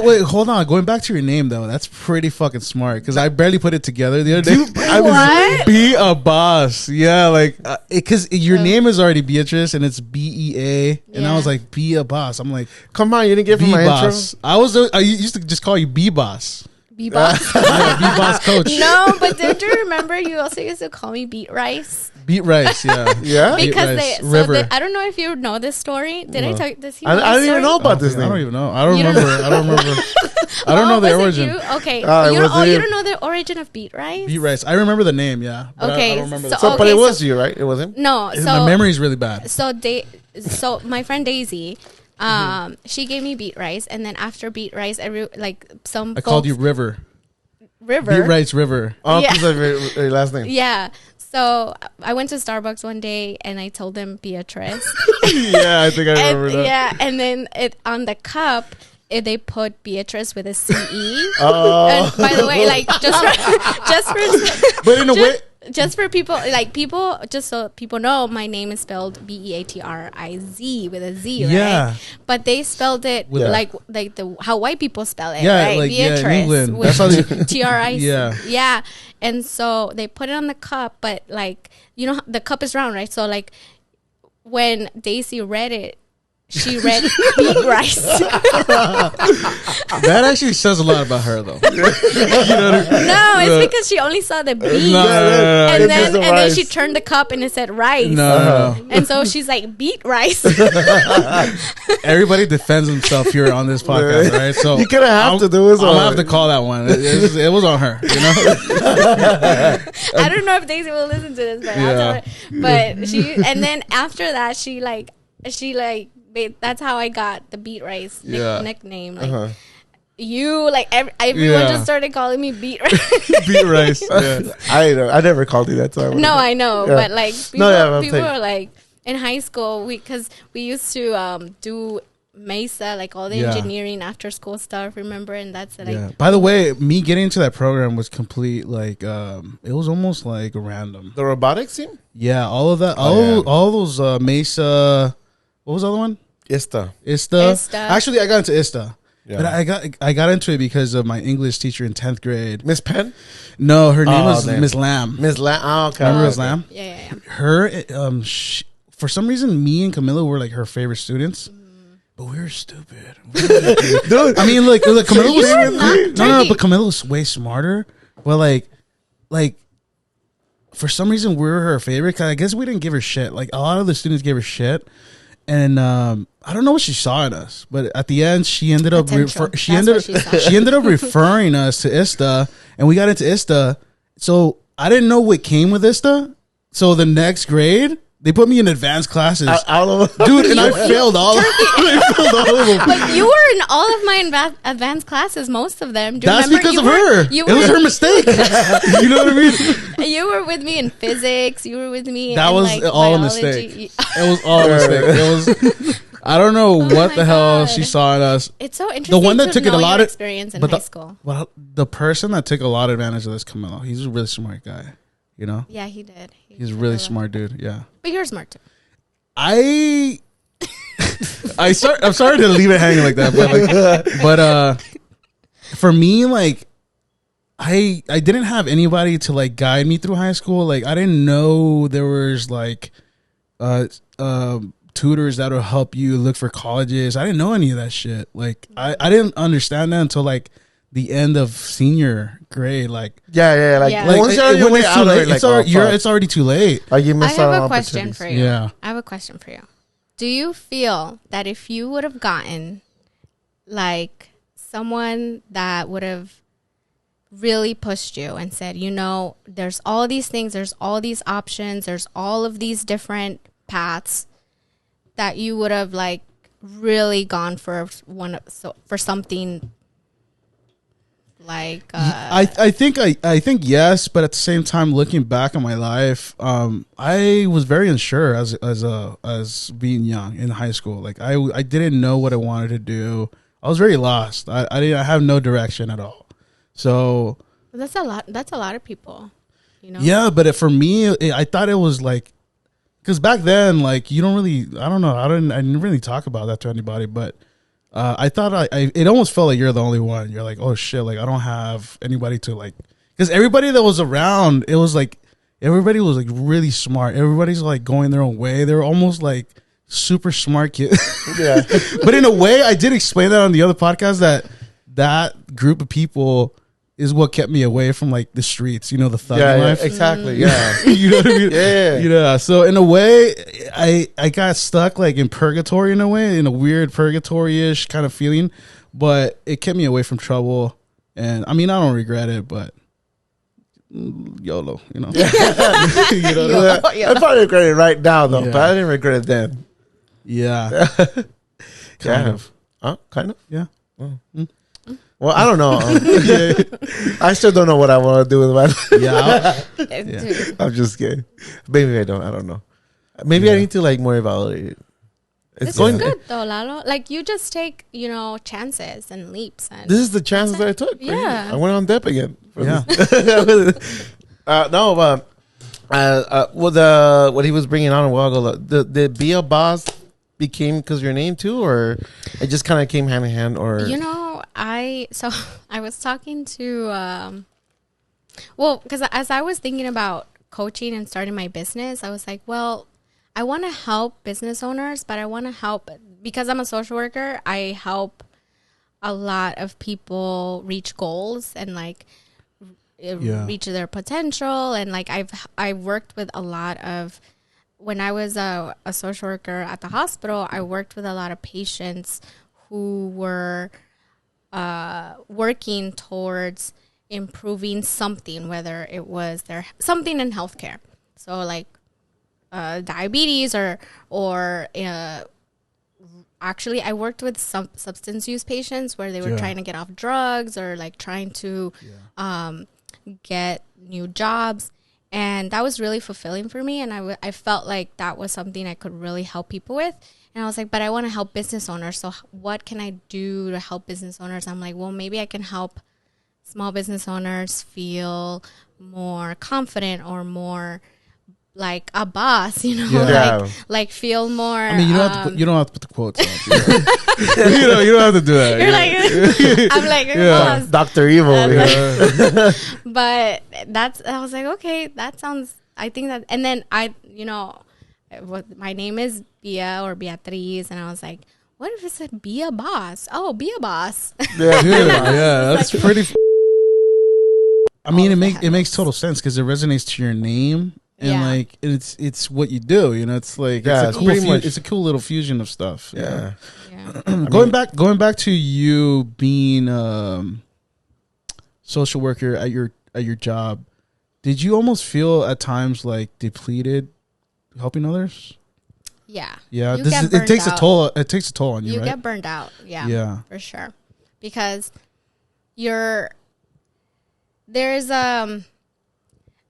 Wait, hold on. Going back to your name though, that's pretty fucking smart because I barely put it together the other day. What? Be a boss. Yeah, like because your name is already Beatriz and it's BEA, and I was like, be a boss. I'm like, come on, you didn't give me my intro. I used to just call you B boss. Beaboss. Yeah, B-boss coach. No, but did you remember you also used to call me Beat Rice? Beat Rice, yeah. Yeah? Because River. I don't know if you know this story. Did I tell you this? I didn't even know about this I name. don't even know. I don't remember. I don't know the origin. Okay. You don't know the origin of Beat Rice? Beat Rice. I remember the name, yeah. Okay. I don't remember But it was you, right? It wasn't? No. So my memory's really bad. So my friend Daisy, she gave me Beat Rice, and then after Beat Rice, I called you River. River. Beat Rice River. Oh, because of your last name. Yeah. So I went to Starbucks one day and I told them Beatriz. Yeah, I think I remember that. Yeah, and then on the cup they put Beatriz with a CE. Oh. And by the way, like just for But in a way, just for people, just so people know, my name is spelled Beatriz with a Z, right? Yeah. But they spelled it With like how white people spell it, yeah, right? like Beatriz in England. with That's how they. TRIC. Yeah. Yeah. And so they put it on the cup, but like, you know, the cup is round, right? So like when Daisy read it, she read Beat Rice. That actually says a lot about her, though. You know what I mean? No, it's because she only saw the beat. No. And then rice. she turned the cup and it said rice. No. And so she's like, Beat Rice. Everybody defends himself here on this podcast, right? So You kind of have to do it. I'm gonna have to call that one. It was on her, you know. I don't know if Daisy will listen to this, but I'll tell her. But and then after that, she that's how I got the Beat Rice nickname. Like everyone just started calling me Beat Rice. Beat Rice. Yeah. I never called you that. So No, I know, but like people are like in high school because we used to do Mesa, like all the engineering after school stuff. Remember, and that's it. Yeah. By the way, me getting into that program was complete. Like, it was almost like random. The robotics team. Yeah, all of that. All those Mesa. What was the other one? ISTA. Actually, I got into ISTA. Yeah. But I got into it because of my English teacher in 10th grade. Miss Penn? No, her name was Miss Lamb. Miss Lamb. Oh, okay. Remember Miss Lamb? Yeah. Her, for some reason, me and Camilla were like her favorite students. But we were stupid. Dude, I mean, like Camilla was no, but Camilla was way smarter. But like for some reason we were her favorite. 'Cause I guess we didn't give her shit. Like a lot of the students gave her shit. And I don't know what she saw in us, but at the end, she ended up she ended up referring us to ISTA, and we got into ISTA. So I didn't know what came with ISTA. So the next grade, they put me in advanced classes, dude, and I failed all of them. But you were in all of my advanced classes, most of them. That's because of her. It was her mistake. You know what I mean? You were with me in physics. You were with me. That was like all biology. a mistake. It was all a mistake. It was. I don't know what the hell she saw in us. It's so interesting. The one that took it a lot of experience in high school. Well, the person that took a lot of advantage of this, Camilo, he's a really smart guy. You know? Yeah, he did. He's a really smart dude. Yeah. But you're smart too. I'm sorry to leave it hanging like that, but for me, like, I didn't have anybody to like guide me through high school. Like, I didn't know there was like tutors that will help you look for colleges. I didn't know any of that shit. Like, I didn't understand that until like the end of senior grade. Like, once you're on your way out, it's already too late. I have a question for you. Yeah, I have a question for you. Do you feel that if you would have gotten like someone that would have really pushed you and said, you know, there's all these things, there's all these options, there's all of these different paths, that you would have like really gone for something like I think yes, but at the same time, looking back on my life, I was very unsure as being young in high school. Like I didn't know what I wanted to do. I was very lost. I have no direction at all. So that's a lot of people, you know. Yeah, but for me, I thought it was like, because back then, like, you don't really, I don't know, I didn't really talk about that to anybody, but I thought it almost felt like you're the only one. You're like, oh shit, like I don't have anybody to like, because everybody that was around, it was like everybody was like really smart. Everybody's like going their own way. They're almost like super smart kids. Yeah. But in a way, I did explain that on the other podcast that group of people is what kept me away from like the streets, the thug life. Exactly. Yeah. You know what I mean? Yeah. Yeah. So in a way, I got stuck like in purgatory in a way, in a weird purgatory-ish kind of feeling, but it kept me away from trouble. And I mean, I don't regret it, but YOLO, YOLO. I probably regret it right now though, but I didn't regret it then. Yeah. Kind of. Kind of? Yeah. Well, I don't know. I still don't know what I want to do with my life. Yeah. I'm just kidding. Maybe I don't. I don't know. Maybe I need to like more evaluate it. It's good though, Lalo. Like you just take, chances and leaps. And this is the chances that I took. Yeah. I went on depth again. Yeah. What he was bringing on a while ago, the be a boss became because your name too, or it just kind of came hand in hand, or I was talking to because as I was thinking about coaching and starting my business, I was like, well, I want to help business owners, but I want to help because I'm a social worker. I help a lot of people reach goals and like reach their potential, and like I've worked with a lot of. When I was a social worker at the hospital, I worked with a lot of patients who were working towards improving something, whether it was something in healthcare. So like diabetes or actually I worked with some substance use patients where they were trying to get off drugs or like trying to get new jobs. And that was really fulfilling for me. And I felt like that was something I could really help people with. And I was like, but I want to help business owners. So what can I do to help business owners? I'm like, well, maybe I can help small business owners feel more confident or more like a boss, like feel more. I mean, you don't have to put the quotes on. You don't have to do that. You're like, I'm like, boss. Dr. Evil. But I was like, okay, that sounds. I think that, and then my name is Bia or Beatriz, and I was like, what if it's be a boss? Oh, be a boss. Yeah, that's like, pretty. I mean, it makes total sense because it resonates to your name. And like it's what you do, it's like it's a cool little fusion of stuff. Yeah. Going back to you being social worker at your job, did you almost feel at times like depleted helping others? Yeah. Yeah. It takes a toll. It takes a toll on you. You right? get burned out. Yeah. Yeah. For sure. Because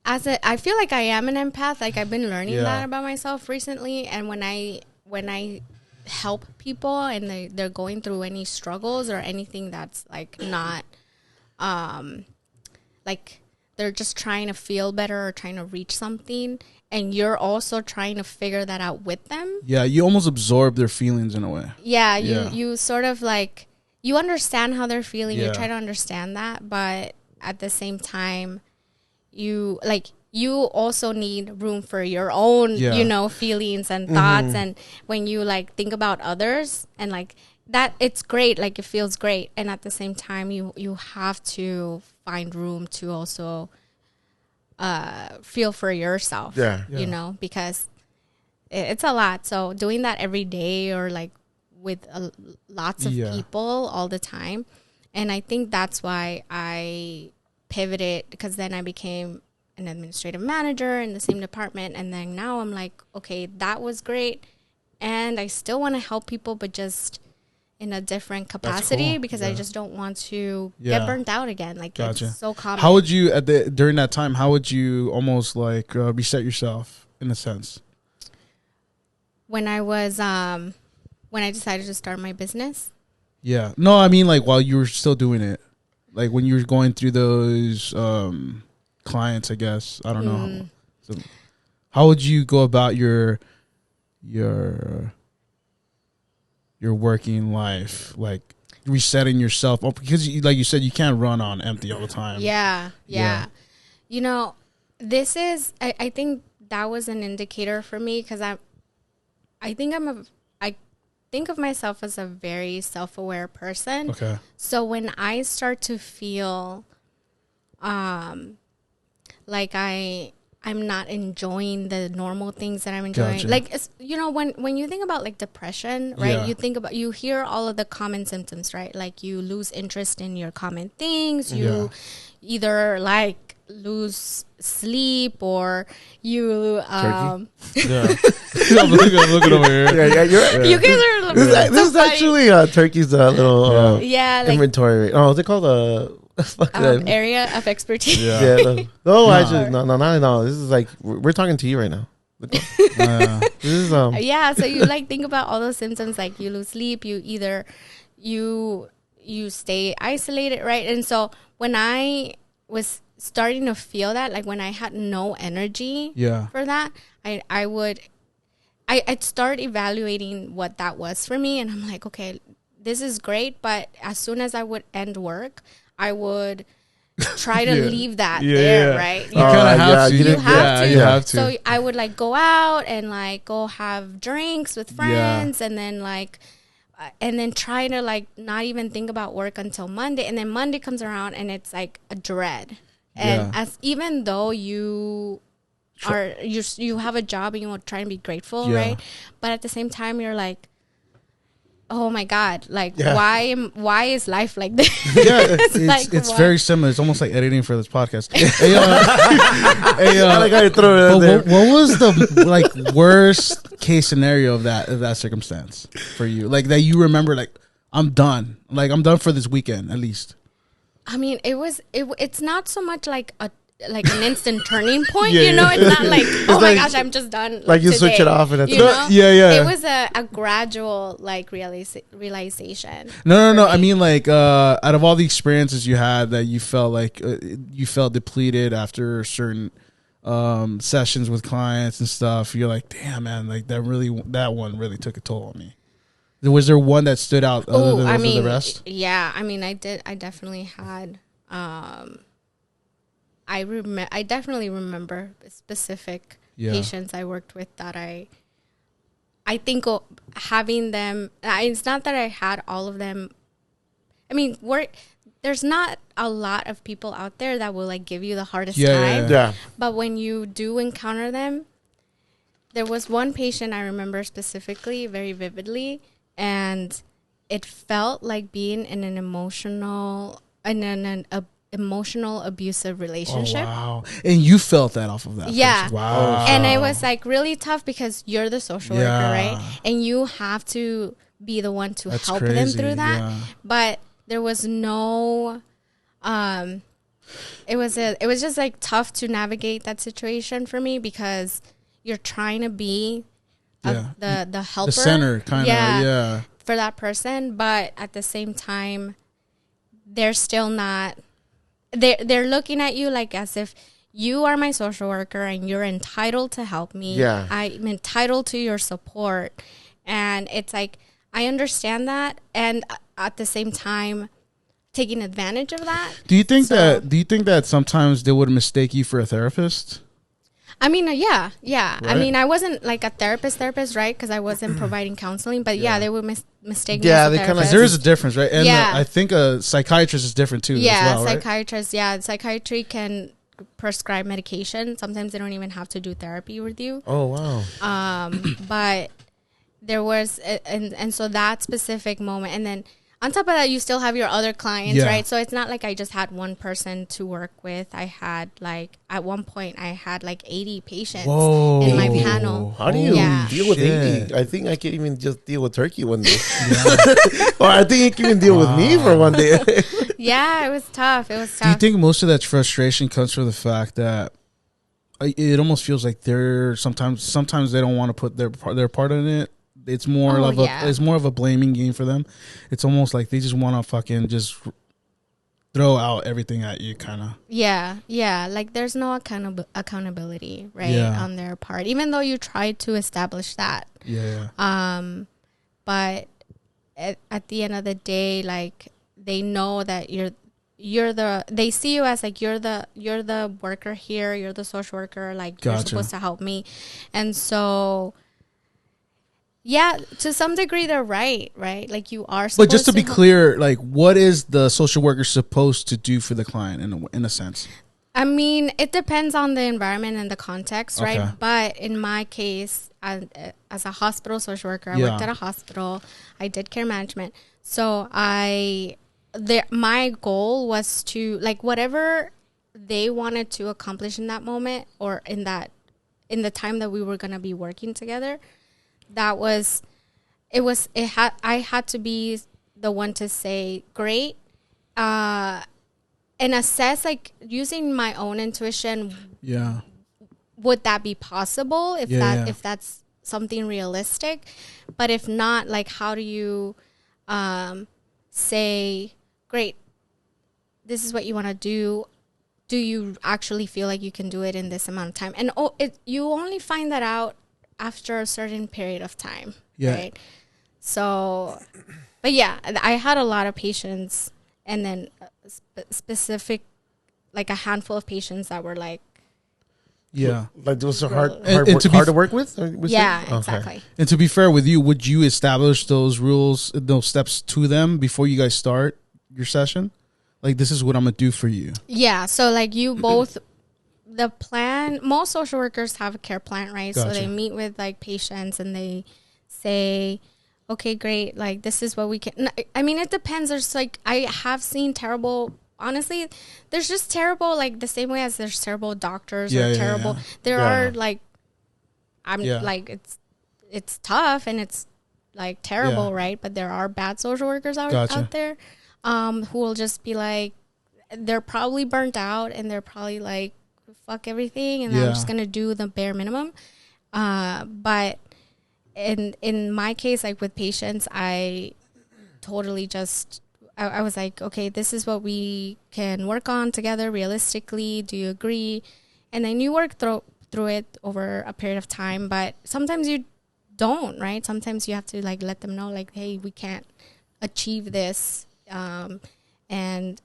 I feel like I am an empath. Like I've been learning that about myself recently. And when I help people and they're going through any struggles or anything that's like not, like they're just trying to feel better or trying to reach something, and you're also trying to figure that out with them. Yeah, you almost absorb their feelings in a way. Yeah, you sort of like you understand how they're feeling. You try to understand that, but at the same time, you also need room for your own, feelings and thoughts. And when you like think about others and like that, it's great. Like it feels great. And at the same time, you have to find room to also feel for yourself, because it's a lot. So doing that every day or like with lots of people all the time. And I think that's why I pivoted, because then I became an administrative manager in the same department, and then now I'm like, okay, that was great, and I still want to help people, but just in a different capacity, because I just don't want to get burnt out again. Like it's so common. How would you during that time? How would you almost like reset yourself in a sense? When I was when I decided to start my business. Yeah. No, I mean like while you were still doing it, like when you were going through those clients, I guess. I don't know. So how would you go about your your working life, like resetting yourself? Because like you said, you can't run on empty all the time. Yeah. You know, this is, I think that was an indicator for me, because I think of myself as a very self-aware person. Okay. So when I start to feel like I'm not enjoying the normal things that I'm enjoying. Gotcha. Like, it's, you know, when you think about like depression, right? Yeah. You hear all of the common symptoms, right? Like you lose interest in your common things. You either like lose sleep, or you Turkey? I'm looking over here. you guys are this is actually Turkey's little like, inventory. Oh, is it called area of expertise? No. This is like we're talking to you right now. This is So you like think about all those symptoms, like you lose sleep, you either you stay isolated, right? And so when I was starting to feel that, like when I had no energy for that, I'd start evaluating what that was for me, and I'm like, okay, this is great, but as soon as I would end work, I would try to leave that there, right? You kind of have to. You have to. So I would like go out and like go have drinks with friends, and then like, and then try to like not even think about work until Monday, and then Monday comes around and it's like a dread. And even though you have a job and you want to try and be grateful, right? But at the same time, you're like, oh my God, like why is life like this? It's very similar. It's almost like editing for this podcast. What was the like worst case scenario of that circumstance for you? Like that you remember, like I'm done. Like I'm done for this weekend at least. I mean, it's not so much like an instant turning point, you know. It's not like, oh my gosh, I'm just done. Like you switch it off and that's it. It was a gradual like realization. No. I mean, like out of all the experiences you had that you felt like you felt depleted after certain sessions with clients and stuff, you're like, damn man, like that one really took a toll on me. Was there one that stood out other than the rest? Yeah, I mean, I definitely had. I definitely remember specific patients I worked with that I think having them. It's not that I had all of them. I mean, there's not a lot of people out there that will like give you the hardest time. Yeah. But when you do encounter them, there was one patient I remember specifically, very vividly. And it felt like being in an emotional abusive relationship. Oh, wow. And you felt that off of that. Yeah. Person. Wow. And it was like really tough because you're the social worker, right? And you have to be the one to help them through that. Yeah. But there was no it was just like tough to navigate that situation for me, because you're trying to be the helper, the center kind of for that person, but at the same time they're still not, they're looking at you like as if you are my social worker and you're entitled to help me. I'm entitled to your support. And it's like, I understand that, and at the same time taking advantage of that. Do you think that sometimes they would mistake you for a therapist? I mean, yeah. Right? I mean, I wasn't like a therapist, right? Because I wasn't providing counseling. But they would mistake me as a therapist. There is a difference, right? And I think a psychiatrist is different too. Yeah, as well, psychiatrist. Right? Yeah, psychiatry can prescribe medication. Sometimes they don't even have to do therapy with you. Oh wow. But there was, and so that specific moment, and then on top of that, you still have your other clients, right? So it's not like I just had one person to work with. I had like, at one point, I had like 80 patients in my panel. How do you deal with 80? I think I can even just deal with Turkey one day. Or I think you can even deal with me for one day. Yeah, it was tough. Do you think most of that frustration comes from the fact that it almost feels like they're sometimes they don't want to put their part in it? It's more it's more of a blaming game for them. It's almost like they just want to fucking just throw out everything at you, kind of. Yeah. Like there's no accountability, right, on their part, even though you try to establish that. Yeah. But at the end of the day, like, they know that they see you as like, you're the worker here, you're the social worker, like, you're supposed to help me. And so, yeah, to some degree they're right? Like, you are supposed to. But just to be clear, like, what is the social worker supposed to do for the client in a sense? I mean, it depends on the environment and the context, right? But in my case, as a hospital social worker, I worked at a hospital. I did care management. So my goal was to, like, whatever they wanted to accomplish in that moment, or in the time that we were going to be working together, I had to be the one to say, great, and assess, like, using my own intuition. Yeah. Would that be possible if that's something realistic? But if not, like, how do you say, great, this is what you want to do. Do you actually feel like you can do it in this amount of time? And you only find that out after a certain period of time, right? So, but yeah, I had a lot of patients, and then specific, like, a handful of patients that were like, like, those are hard to work with. Exactly. And to be fair with you, would you establish those rules, those steps to them before you guys start your session? Like, this is what I'm gonna do for you. Yeah. So, like, you both. The plan, most social workers have a care plan, right? Gotcha. So they meet with, like, patients, and they say, okay, great, like, this is what we can. I mean, it depends. There's, like, I have seen terrible, honestly, there's just terrible, like, the same way as there's terrible doctors or terrible. There are, like, like, it's tough and it's, like, terrible, right? But there are bad social workers out there who will just be like, they're probably burnt out, and they're probably like, fuck everything, and I'm just gonna do the bare minimum. But in my case, like, with patients, I totally just I was like, okay, this is what we can work on together realistically. Do you agree? And then you work through it over a period of time. But sometimes you don't, right? Sometimes you have to, like, let them know, like, hey, we can't achieve this, and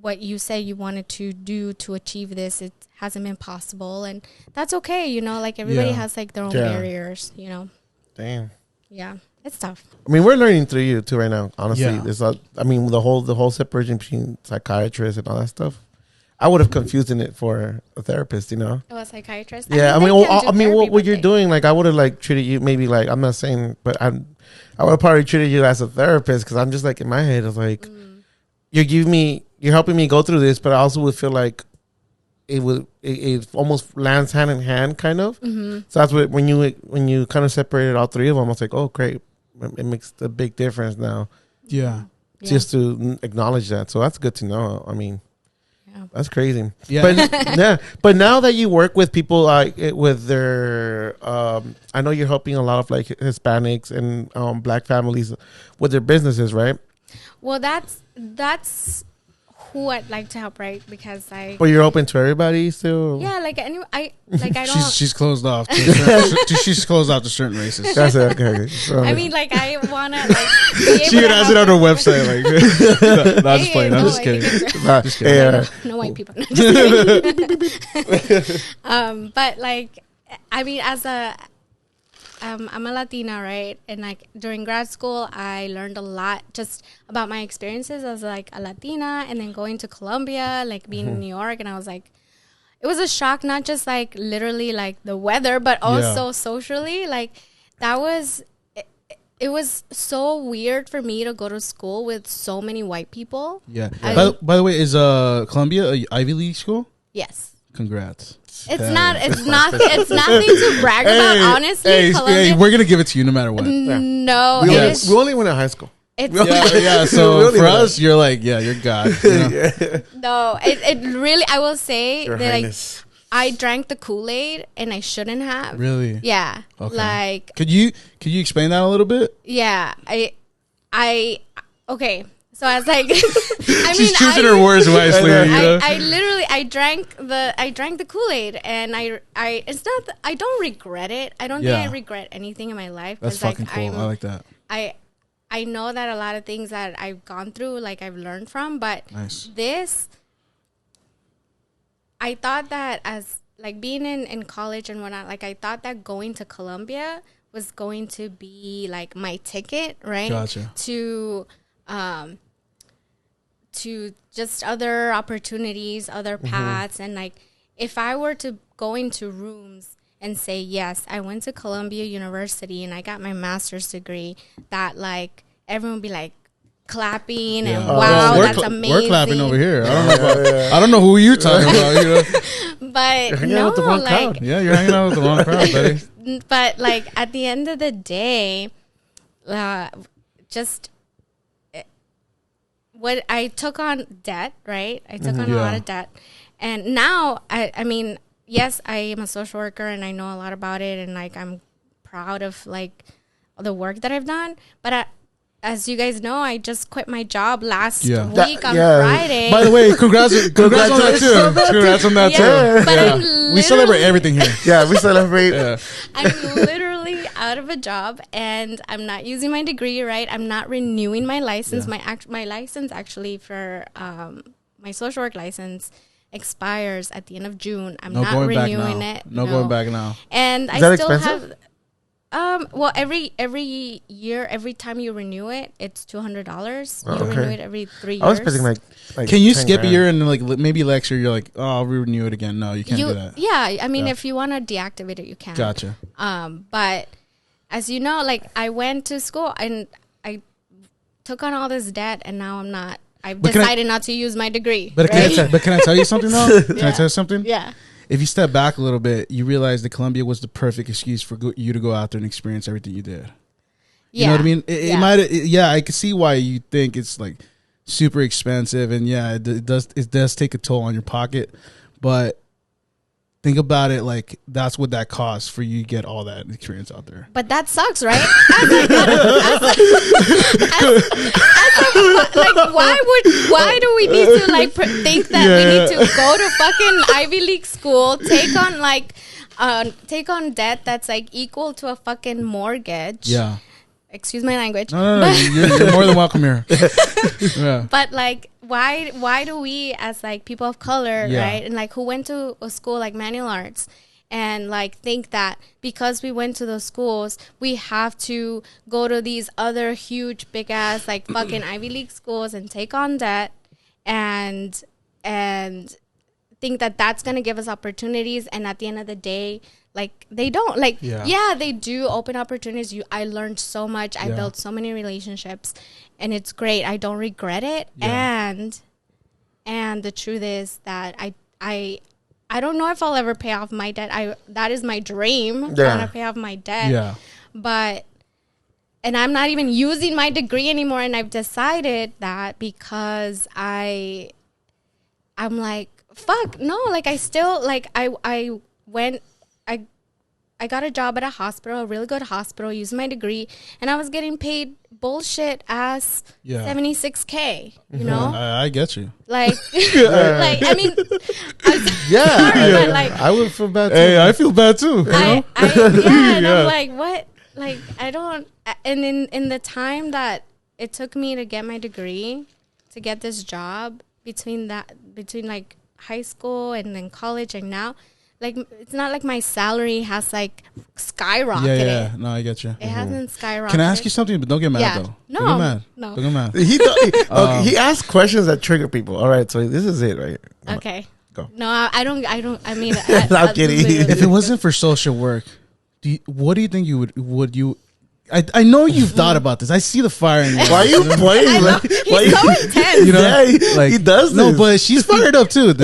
what you said you wanted to do to achieve this, it hasn't been possible, and that's okay, you know, like, everybody has, like, their own barriers, you know. Damn. Yeah, it's tough. I mean, we're learning through you too right now, honestly. It's not, I mean, the whole separation between psychiatrists and all that stuff, I would have confused in it for a therapist, you know. Oh, a psychiatrist? Yeah, what you're doing, like, I would have, like, treated you maybe, like, I'm not saying, but I would have probably treated you as a therapist, because I'm just, like, in my head, I was like, you're helping me go through this, but I also would feel like it almost lands hand in hand, kind of. Mm-hmm. So that's what, when you kind of separated all three of them, I was like, oh, great, it makes a big difference now. Yeah. Just to acknowledge that. So that's good to know. I mean, that's crazy. Yeah. But now that you work with people with their, I know you're helping a lot of, like, Hispanics and Black families with their businesses, right? Well, that's who I'd like to help, right? Because But you're open to everybody still? Yeah, like, anyway, I don't. She's closed off. She's closed off to certain races. That's it. Okay. I mean, like, I wanna, like, she could ask it on her website. Like, no, just playing. I'm just kidding. Just kidding. Yeah. No white people. No, just kidding. But, like, I mean, as I'm a Latina, right? And, like, during grad school, I learned a lot just about my experiences as, like, a Latina, and then going to Colombia, like, being in New York, and I was like, it was a shock, not just, like, literally, like, the weather, but also socially. Like, it was so weird for me to go to school with so many white people. Yeah. By the way, is Columbia an Ivy League school? Yes. Congrats. It's nothing to brag about, honestly. Hey, we're gonna give it to you no matter what. No, we only went to high school. So for us, you're like, you're God. You know? No, it really. I will say that, like, I drank the Kool-Aid and I shouldn't have. Really? Yeah. Okay. Like, could you explain that a little bit? Yeah. Okay. So I was like, she's choosing her words wisely. I literally drank the Kool-Aid, and it's not. I don't regret it. I don't think I regret anything in my life. That's fucking cool. I like that. I know that a lot of things that I've gone through, like I've learned from, but this, I thought that as like being in college and whatnot, like I thought that going to Colombia was going to be like my ticket, right? Gotcha. To just other opportunities, other paths. And like, if I were to go into rooms and say, yes, I went to Columbia University and I got my master's degree, that like everyone would be like clapping and wow, that's amazing. We're clapping over here. I don't know who you're talking about. You know? But no, like, yeah, you're hanging out with the wrong crowd, buddy. But like at the end of the day, just what I took on debt, right? I took on a lot of debt, and now I mean, yes, I am a social worker and I know a lot about it, and like I'm proud of like the work that I've done. But as you guys know, I just quit my job last week on Friday. By the way, congrats on that too. Congrats on that too. But we celebrate everything here. Yeah, we celebrate. I'm literally out of a job and I'm not using my degree, right? I'm not renewing my license. My license actually for my social work license expires at the end of June. I'm not renewing it. No going back now. And Is that expensive? Well, every year, every time you renew it, it's $200. You renew it every 3 years. I was expecting like can you skip a year and then like maybe next year you're like, oh, I'll renew it again? No, you can't do that. Yeah, I mean, if you want to deactivate it, you can. Gotcha. But as you know, like I went to school and I took on all this debt, and now I'm not. I've decided not to use my degree. But can I tell you something though? Can I tell you something? Yeah. If you step back a little bit, you realize that Columbia was the perfect excuse for you to go out there and experience everything you did. You know what I mean? It might. I can see why you think it's like super expensive, and it does take a toll on your pocket. But think about it, like that's what that costs for you to get all that experience out there. But that sucks, right? Why do we need to like think that we need to go to fucking Ivy League school, take on debt that's like equal to a fucking mortgage? Yeah. Excuse my language. No. You're more than welcome here. Yeah. But like, why do we as like people of color, right, and like who went to a school like manual arts, and like think that because we went to those schools, we have to go to these other huge big ass like fucking Ivy League schools and take on debt and think that that's gonna give us opportunities, and at the end of the day, like they don't. Like they do open opportunities. I learned so much. I built so many relationships, and it's great. I don't regret it. And the truth is that I don't know if I'll ever pay off my debt. That is my dream. I want to pay off my debt. Yeah. But and I'm not even using my degree anymore, and I've decided that because I'm like, fuck no, like I still like I got a job at a hospital, a really good hospital, using my degree, and I was getting paid bullshit ass $76K, you know? I get you. Like, like I mean, I would feel bad too. Hey, I feel bad too. And I'm like, what? Like, I don't, and in the time that it took me to get my degree, to get this job, between like high school and then college and now, like, it's not like my salary has like skyrocketed. Yeah. No, I get you. It hasn't skyrocketed. Can I ask you something? But don't get mad though. No. Don't get mad. No. Don't get mad. He asks questions that trigger people. All right, so this is it, right? Okay. Go. No, I don't. I mean, I'm kidding. If it wasn't for social work, what do you think you would you? I know you've thought about this. I see the fire in you. Why are you playing? He's so intense. You know, he does this. No, but she's fired up too.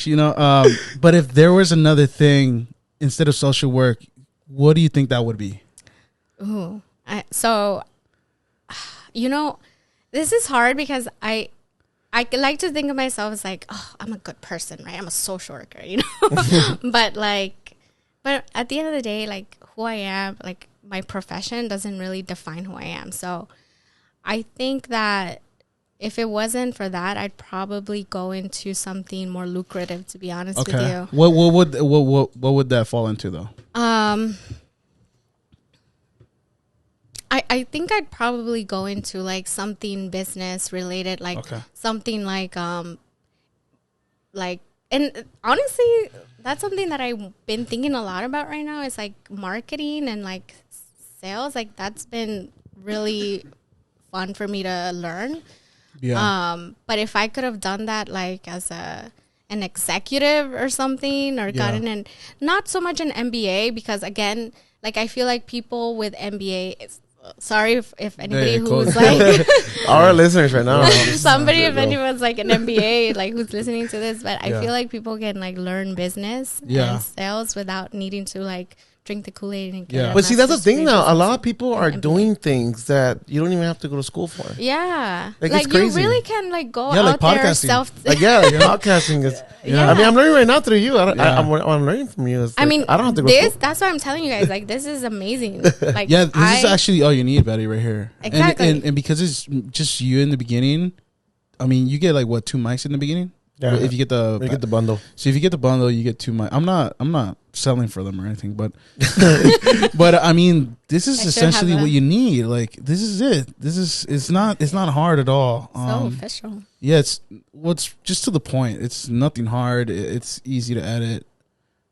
You know. But if there was another thing instead of social work, what do you think that would be? Ooh, so, you know, this is hard because I like to think of myself as like, oh, I'm a good person, right? I'm a social worker, you know. but at the end of the day, like, who I am, like my profession doesn't really define who I am. So I think that if it wasn't for that, I'd probably go into something more lucrative, to be honest with you. What would that fall into though? I I think I'd probably go into like something business related, like something like and honestly, that's something that I've been thinking a lot about right now. Is like marketing and like sales. Like that's been really fun for me to learn. Yeah. But if I could have done that like as an executive or something, or gotten an not so much an MBA, because again, like I feel like people with MBA. Sorry if anybody who's like our listeners right now, if anyone's like an MBA like who's listening to this, but I feel like people can like learn business and sales without needing to like drink the Kool-Aid and get but see, that's the thing now. A lot of people are doing things that you don't even have to go to school for. Yeah, like you really can like go out like there self. Podcasting is. Yeah. I mean, I'm learning right now through you. I'm learning from you. Like, I mean, I don't have to go to school. That's why I'm telling you guys. Like, this is amazing. Like, this is actually all you need, Betty, right here. Exactly. And because it's just you in the beginning, I mean, you get like what, 2 mics in the beginning? Yeah. If you get the bundle. So if you get the bundle, you get 2 mics. I'm not selling for them or anything, but but I mean, this is essentially what you need. Like, this is it. It's not hard at all. So official. Yeah, it's just to the point. It's nothing hard. It's easy to edit.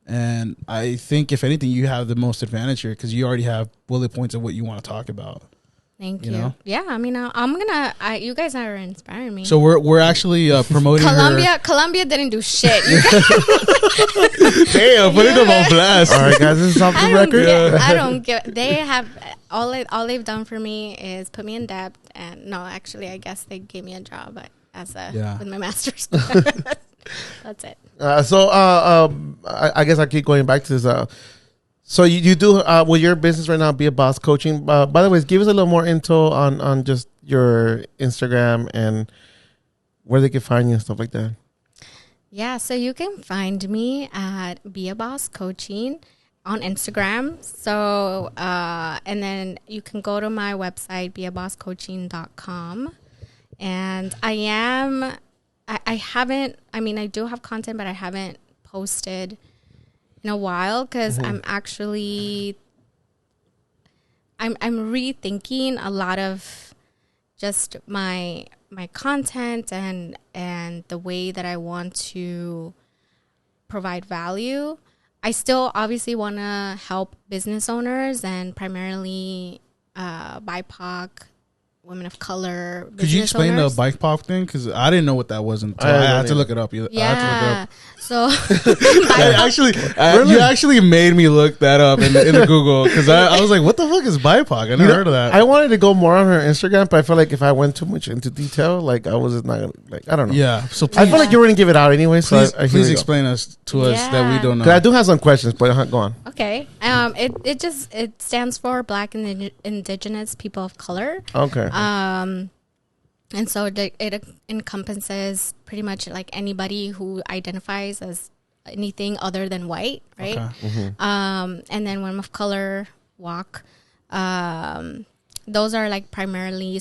And I think if anything, you have the most advantage here because you already have bullet points of what you want to talk about. Thank you. Know? Yeah, I mean, I'm gonna. You guys are inspiring me. So we're actually promoting Colombia. Colombia didn't do shit. Damn, putting them on blast. All right, guys, this is off the record. I don't give. They have all they've done for me is put me in debt, and no, actually, I guess they gave me a job with my master's. That's it. I guess I keep going back to this. So you do with your business right now, Be a Boss Coaching. By the way, give us a little more info on just your Instagram and where they can find you and stuff like that. Yeah, so you can find me at Be a Boss Coaching on Instagram. So and then you can go to my website, beabosscoaching.com. And I do have content, but I haven't posted in a while because I'm rethinking a lot of just my content and the way that I want to provide value. I still obviously want to help business owners and primarily BIPOC, women of color. Could you explain the BIPOC thing? Because I didn't know what that was until I had to look it up. Yeah. So you actually made me look that up in the Google because I was like, what the fuck is BIPOC? I never heard of that. I wanted to go more on her Instagram, but I feel like if I went too much into detail, like I was not gonna, like, I don't know. Yeah. So I feel like you're going to give it out anyway. So please explain to us that we don't know. I do have some questions, but go on. Okay. It stands for Black and Indigenous People of Color. Okay. And so it encompasses pretty much like anybody who identifies as anything other than white, right? Okay. Mm-hmm. And then women of color, WOC. Those are like primarily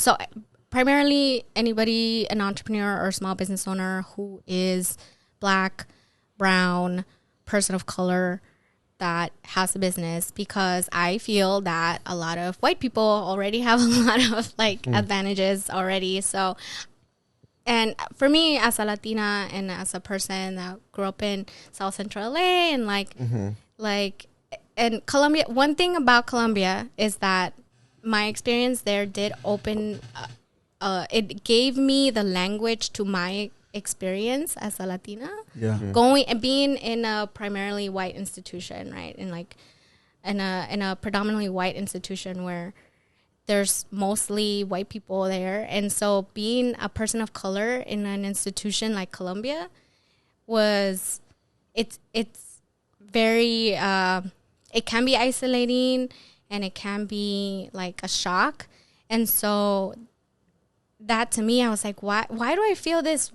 anybody, an entrepreneur or small business owner who is Black, brown, person of color that has a business, because I feel that a lot of white people already have a lot of like advantages already. So, and for me as a Latina and as a person that grew up in South Central LA and and Colombia, one thing about Colombia is that my experience there did open, it gave me the language to my experience as a Latina, going and being in a primarily white institution, right? In a predominantly white institution where there's mostly white people there, and so being a person of color in an institution like Colombia it's very it can be isolating and it can be like a shock, and so that to me I was like, why do I feel this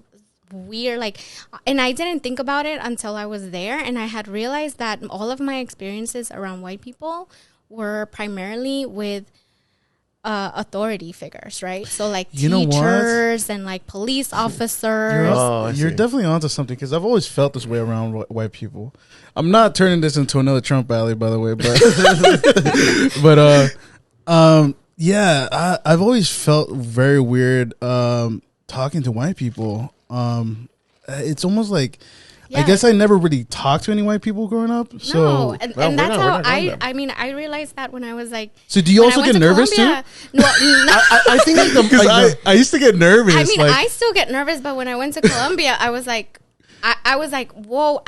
weird, like, and I didn't think about it until I was there, and I had realized that all of my experiences around white people were primarily with authority figures, right? So like teachers and like police officers. You're definitely onto something, because I've always felt this way around white people. I'm not turning this into another Trump rally, by the way, but Yeah, I've always felt very weird talking to white people. It's almost like I guess I never really talked to any white people growing up. So no, and that's how I mean, I realized that when I was like. So do you also get nervous Colombia, too? No, I think I used to get nervous. I mean, I still get nervous, but when I went to Colombia, I was like, I was like, whoa!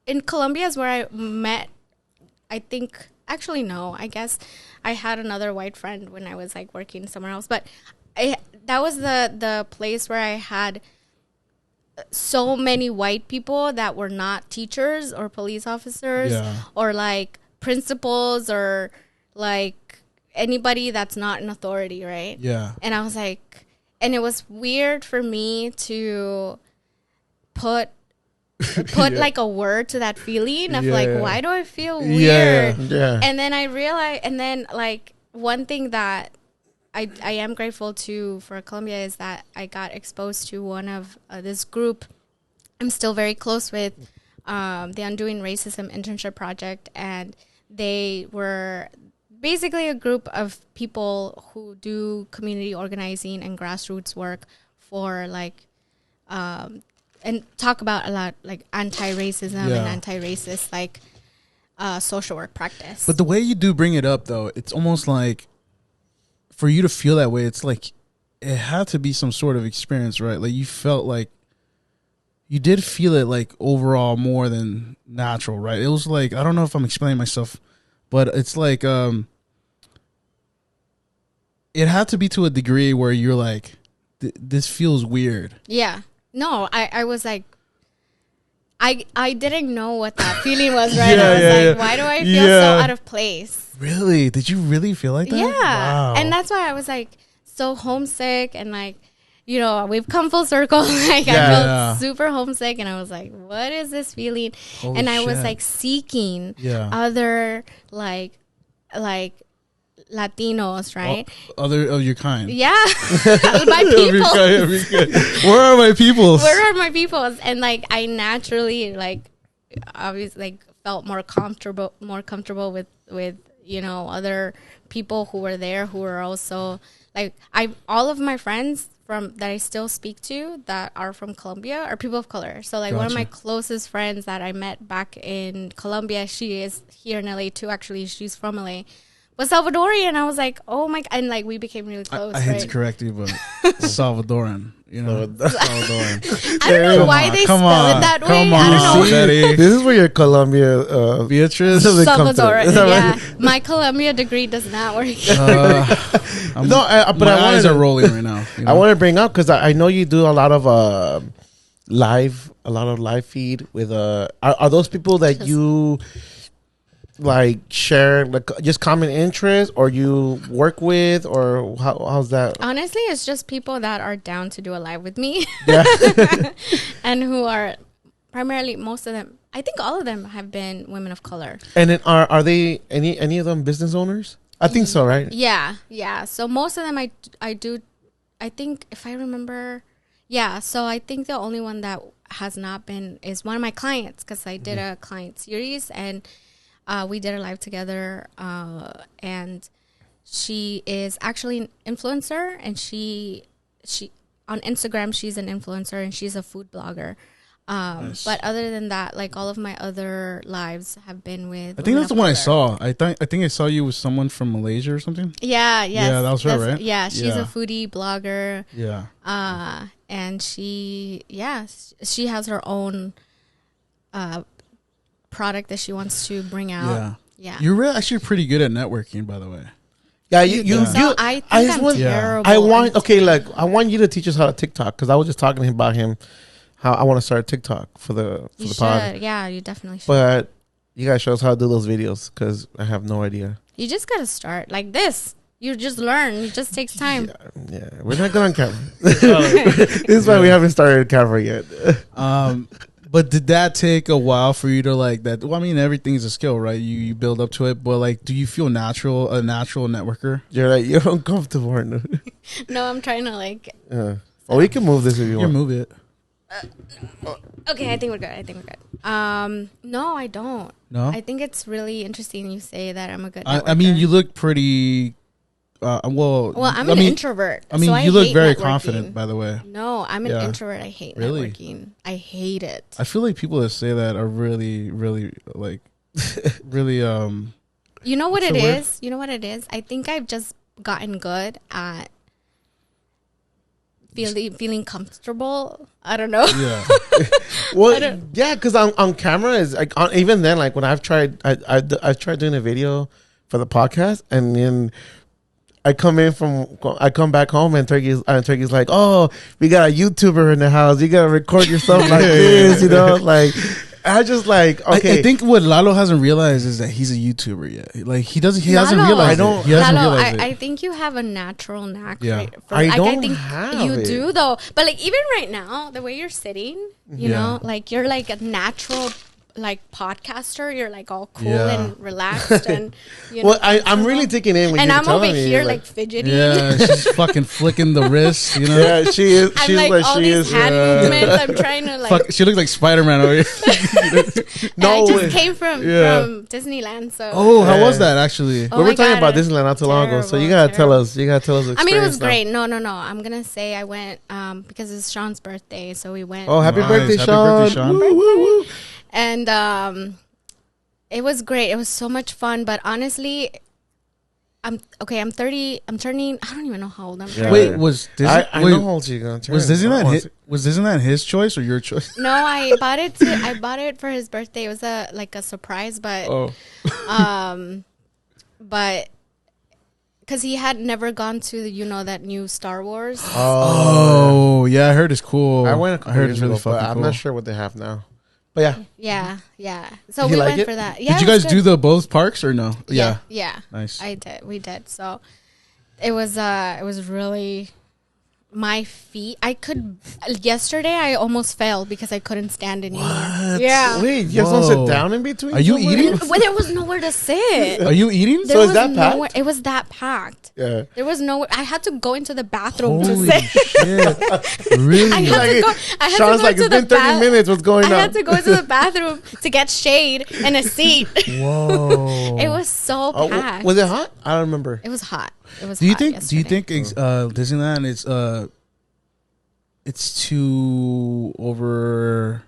In Colombia is where I met. I think actually no, I guess I had another white friend when I was like working somewhere else, but that was the place where I had so many white people that were not teachers or police officers or like principals or like anybody that's not in authority, right? Yeah. And I was like, and it was weird for me to put like a word to that feeling of why do I feel weird? Yeah. And then I realized, and then like one thing that I am grateful to for Colombia is that I got exposed to one of this group I'm still very close with, the Undoing Racism Internship Project, and they were basically a group of people who do community organizing and grassroots work for like and talk about a lot like anti-racism and anti-racist like social work practice. But the way you do bring it up though, it's almost like for you to feel that way, it's like it had to be some sort of experience, right? Like you felt like you did feel it like overall more than natural, right? It was like, I don't know if I'm explaining myself, but it's like it had to be to a degree where you're like, this feels weird. Yeah. No, I was like, I didn't know what that feeling was, right? I was like, why do I feel so out of place? Really? Did you really feel like that? Yeah. Wow. And that's why I was like so homesick and like, you know, we've come full circle. Like I felt super homesick and I was like, what is this feeling? Holy and I shit. was like seeking other like Latinos, right? Other of your kind. Yeah. My people. Where are my peoples? Where are my peoples? And like I naturally like obviously like felt more comfortable with you know other people who were there who were also like all of my friends from that I still speak to that are from Colombia are people of color. So like one of my closest friends that I met back in Colombia, she is here in LA too. Actually, she's from LA. Was Salvadorian. I was like, oh my, and like we became really close. I hate to correct you, but Salvadoran, you know, Salvadoran. I don't know why they spell it that way. I don't know. This is where your Colombia, Beatriz, Salvador. Yeah, my Colombia degree does not work. But my eyes are rolling right now. You know? I want to bring up because I know you do a lot of live feed with are those people that you like share like just common interest or you work with or how's that? Honestly, it's just people that are down to do a live with me. Yeah. And who are primarily, most of them, I think all of them have been women of color. And then are they any of them business owners? I think so, right? Yeah. So most of them I do, I think if I remember, so I think the only one that has not been is one of my clients because I did a client series and we did a live together, and she is actually an influencer, and she on Instagram she's an influencer and she's a food blogger. Nice. But other than that, like all of my other lives have been with. I think that's the one I saw. I think I saw you with someone from Malaysia or something. Yeah, that was her, right? Yeah, she's a foodie blogger. Yeah. And she has her own product that she wants to bring out. Yeah. You're actually pretty good at networking, by the way. Yeah, I think I'm terrible. I want you to teach us how to TikTok because I was just talking about him. How I want to start a TikTok for the pod. Yeah, you definitely should. But you guys show us how to do those videos because I have no idea. You just gotta start like this. You just learn. It just takes time. Yeah. We're not good on camera. This is why we haven't started camera yet. But did that take a while for you to like that? Well, I mean, everything's a skill, right? You build up to it, but like, do you feel a natural networker? You're uncomfortable. No, I'm trying to like. Well, we can move this if you want. Move it. Okay, I think we're good. No, I don't. No, I think it's really interesting you say that I'm a good. I mean, you look pretty Well, I'm an introvert. I mean, so you look very confident, by the way. No, I'm an introvert. I hate networking. I hate it. I feel like people that say that are really, really like, really. You know what it is? You know what it is? I think I've just gotten good at feeling comfortable. I don't know. Yeah. Well, yeah, because on camera is like even then, like when I've tried doing a video for the podcast, and then I come back home and Turkey's like, oh, we got a YouTuber in the house. You gotta record yourself like this, you know, like. I just like, okay. I think what Lalo hasn't realized is that he's a YouTuber yet. Like he hasn't realized it. I think you have a natural knack for I think have you it. do though. But like even right now, the way you're sitting, you know, like you're like a natural like podcaster. You're like all cool and relaxed and you know. Well, I'm really taking in what and you're I'm telling over me, here like fidgeting. Yeah, she's fucking flicking the wrist, you know. Yeah, she is. I'm She's like all these hand movements. I'm trying to like. She looks like Spider-Man over here. No, I just came from Disneyland. So how was that actually? We were talking about Disneyland not too long ago, so you gotta tell us. You gotta tell us. I mean, it was great. No. I'm gonna say I went because it's Sean's birthday, so we went. Oh, happy birthday, Sean! Woo, woo, woo. And it was great. It was so much fun. But honestly, I'm 30. I'm turning. I don't even know how old I'm. Yeah. Wait, was Disney, I know how old you're gonna turn. Was Disneyland his choice or your choice? No, I bought it. I bought it for his birthday. It was a surprise, but but because he had never gone to that new Star Wars. Oh yeah, I heard it's cool. I went. I heard it's really fucking cool. I'm not sure what they have now. But yeah. So we went for that. Yeah. Did you guys do the both parks or no? Yeah. Nice. I did. We did. So it was really my feet. Yesterday I almost fell because I couldn't stand anymore. What? Yeah. Wait, you guys don't sit down in between? Are you eating? Well, there was nowhere to sit. Are you eating? So is that packed? It was that packed. Yeah. There was nowhere. I had to go into the bathroom Holy to sit. Shit. Really? I had Sean's to go like, it's been 30 minutes. What's going on? I had to go into the bathroom to get shade and a seat. Whoa. It was so packed. Was it hot? I don't remember. It was hot. It was. Do you hot think yesterday. Disneyland it's too overpacked,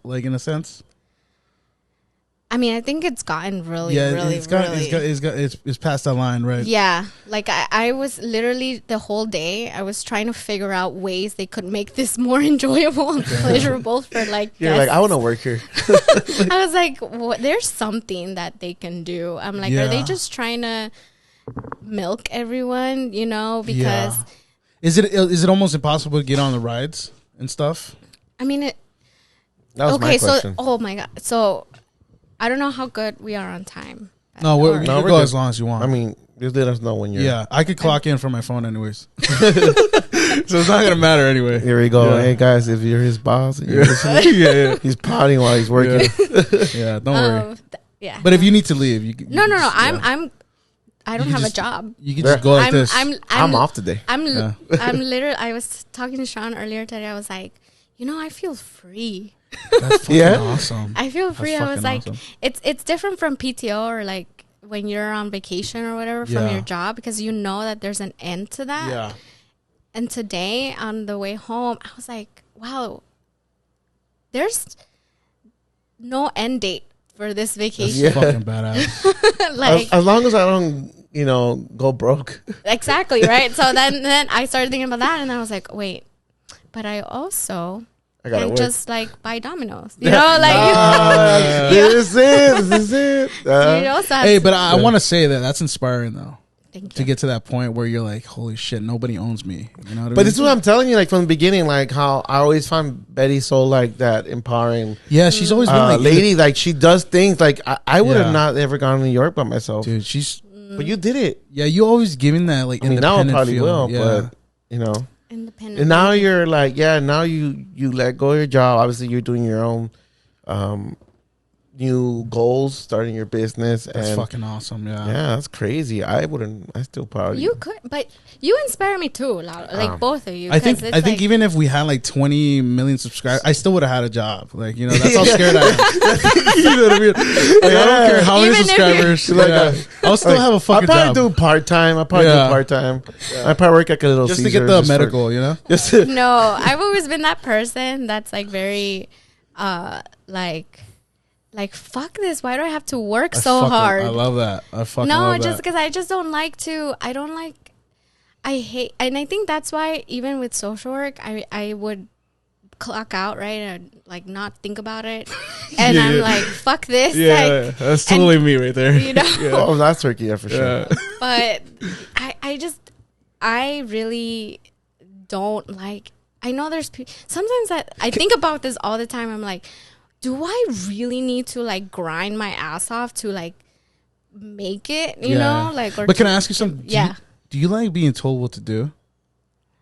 like in a sense? I mean, I think it's gotten really. It's past that line, right? Yeah, like I was literally the whole day I was trying to figure out ways they could make this more enjoyable and pleasurable for like. You're like, I want to work here. I was like, there's something that they can do. I'm like, are they just trying to milk everyone? Because is it almost impossible to get on the rides and stuff? I mean it. That was my question. Oh my god. So I don't know how good we are on time. No, we can go as long as you want. I mean, just let us know when you're. Yeah, I could clock in from my phone anyways. So it's not gonna matter anyway. Here we go. Yeah. Hey guys, if you're his boss, and you're listening, he's potting while he's working. Yeah, don't worry. Yeah. But if you need to leave, you can. No. I don't have a job. You can just go like this. I'm off today. I'm literally. I was talking to Sean earlier today. I was like, I feel free. That's fucking awesome. I feel free. I was like, awesome. it's different from PTO or like when you're on vacation or whatever from your job because you know that there's an end to that. Yeah. And today on the way home, I was like, wow, there's no end date for this vacation. That's fucking badass. Like as long as I don't, go broke. Exactly, right? So then I started thinking about that and I was like, wait, but I also can't just like buy Domino's. This is it. Hey, but I want to say that's inspiring though. Thank you. To get to that point where you're like, holy shit, nobody owns me. You know what I mean? But this is what I'm telling you, like from the beginning, like how I always find Betty so like that empowering. Yeah, she's always been like lady. Like she does things like I would have not ever gone to New York by myself. Dude, she's. But you did it. Yeah, you always giving that like now independent I probably feel. will, but independent. And now you're like, now you let go of your job. Obviously, you're doing your own new goals, starting your business. That's fucking awesome. Yeah. Yeah, that's crazy. I still proud of you. You could, but you inspire me too, like both of you. I think even if we had like 20 million subscribers, I still would have had a job. Like, you know, that's how scared I am. You know what I mean? Like, I don't care how many subscribers. I'll still have a fucking job. I'll probably do part-time. I probably work like a little just Caesar, to get the medical, you know? No, I've always been that person that's like very, like fuck this. Why do I have to work so hard? I love that. I fucking love that. No, just because I just don't like to. I hate, and I think that's why even with social work, I would clock out, right, and like not think about it, and I'm like, fuck this. Yeah, like, that's totally me right there. You know. Oh, that's tricky, yeah, for sure. But I really don't like. I know there's sometimes that I think about this all the time. I'm like, do I really need to like grind my ass off to like make it? You know, like. Or but can I ask you something? Do you like being told what to do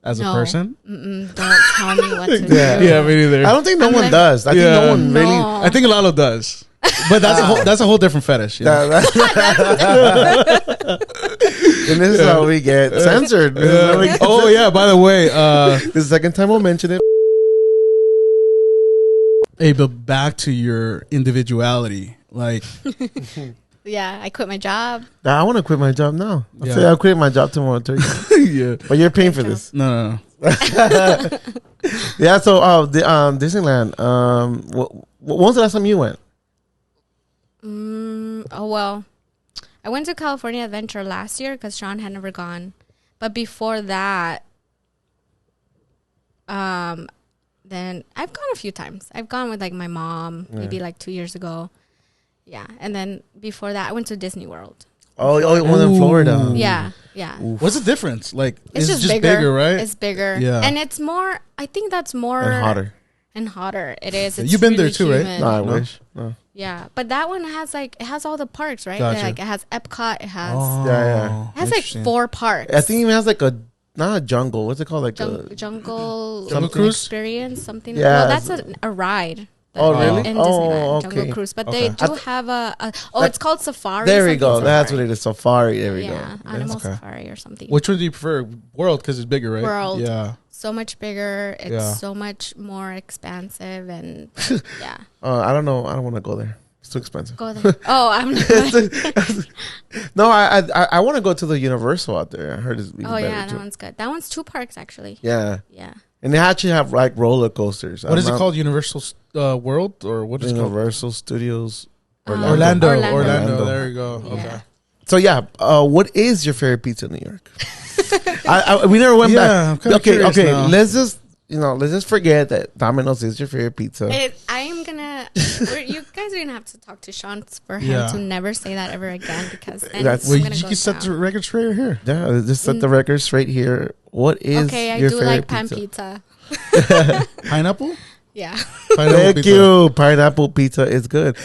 as a person? Don't tell me what to do. Yeah, me neither. I don't think no one does. I think no one really. I think Lalo does. But that's a whole different fetish. You know? And this is how we get censored. Oh yeah, by the way, the second time we'll mention it. Hey, but back to your individuality, like. Yeah, I quit my job. I want to quit my job now. I'll quit my job tomorrow. Yeah, but you're paying for this. No. Yeah. So, Disneyland. When was the last time you went? Oh well, I went to California Adventure last year because Sean had never gone. But before that, then I've gone a few times. I've gone with like my mom, maybe like 2 years ago. Yeah, and then before that, I went to Disney World. Oh, you went in Florida. Yeah. Oof. What's the difference? Like, it's just bigger, right? It's bigger. Yeah, and it's more. I think that's more and hotter. It is. It's You've been really there too, humid. right? No, I wish. No. Yeah, but that one has like it has all the parks, right? Gotcha. Like it has Epcot. It has yeah. It has like 4 parks. I think it even has like not a jungle. What's it called? Like jungle cruise experience, something. Yeah, well, that's a ride. Oh really? In Disneyland, okay. Jungle Cruise, but they do have it's called Safari. There we go. Safari. That's what it is. Safari. There we go. Yeah, Animal Safari or something. Which one do you prefer? World, because it's bigger, right? World. Yeah. So much bigger. It's so much more expansive, and yeah. I don't know. I don't want to go there. It's too expensive. Go there. Oh, I'm not. No, I want to go to the Universal out there. I heard it's even better that one's good. That one's 2 parks actually. Yeah. Yeah. And they actually have like roller coasters. What is it called? Universal World, or what is it called? Universal Studios Orlando. There you go. Yeah. Okay. So what is your favorite pizza in New York? We never went back. Okay. Now. Let's just forget that Domino's is your favorite pizza. You guys are gonna have to talk to Sean for him to never say that ever again, because then you can set the record straight here. Yeah, just set the record straight here. What is your favorite pan pizza. Pineapple? Yeah. Thank you. Pineapple pizza is good.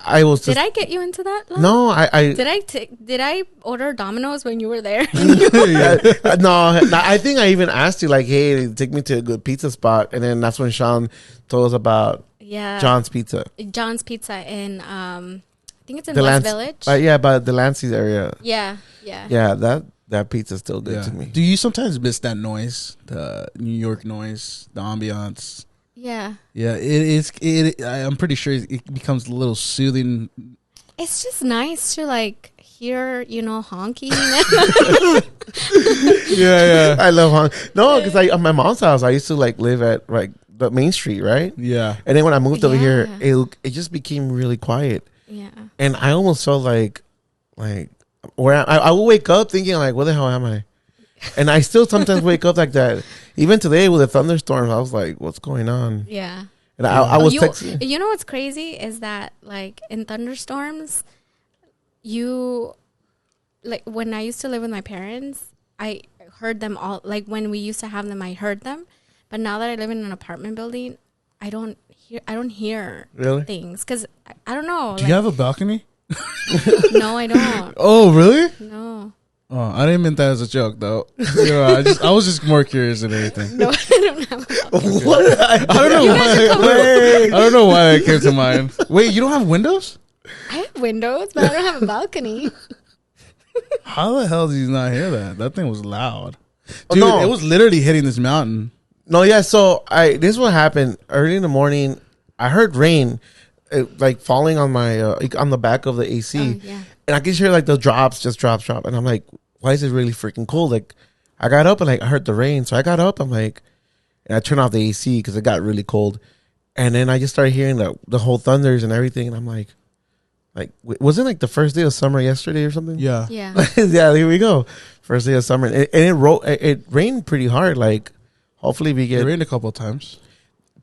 Did I get you into that? No, Did I order Domino's when you were there? No, I think I even asked you like, hey, take me to a good pizza spot, and then that's when Sean told us about John's Pizza. John's Pizza in I think it's in West Village. But the Lansing area. Yeah. That pizza's still good to me. Do you sometimes miss that noise, the New York noise, the ambiance? Yeah. Yeah, I'm pretty sure it becomes a little soothing. It's just nice to like hear, honking. Yeah. I love honking. No, because at my mom's house, I used to like live at like the Main Street, right? Yeah. And then when I moved over here, it just became really quiet. Yeah. And I almost felt like where I would wake up thinking like, where the hell am I? And I still sometimes wake up like that. Even today with the thunderstorms, I was like, what's going on? Yeah. And I was texting. You know what's crazy is that like in thunderstorms, like when I used to live with my parents, I heard them all. Like when we used to have them, I heard them. But now that I live in an apartment building, I don't hear really things because I don't know. Do you have a balcony? No, I don't. Oh, really? No. Oh, I didn't mean that as a joke, though. I was just more curious than anything. No, I don't have a balcony. What? I don't know why. I don't know why it came to mind. Wait, you don't have windows? I have windows, but I don't have a balcony. How the hell did you not hear that? That thing was loud. Dude, it was literally hitting this mountain. No, yeah. So this is what happened early in the morning. I heard rain, like falling on my on the back of the AC, and I could hear like the drops, just drop, and I'm like, why is it really freaking cold? Like, I got up and like I heard the rain, so I got up. I'm like, and I turned off the AC because it got really cold, and then I just started hearing the whole thunders and everything, and I'm like, wasn't like the first day of summer yesterday or something? Yeah. Yeah, here we go, first day of summer, and it rained pretty hard. Like, hopefully we get. It rained a couple of times.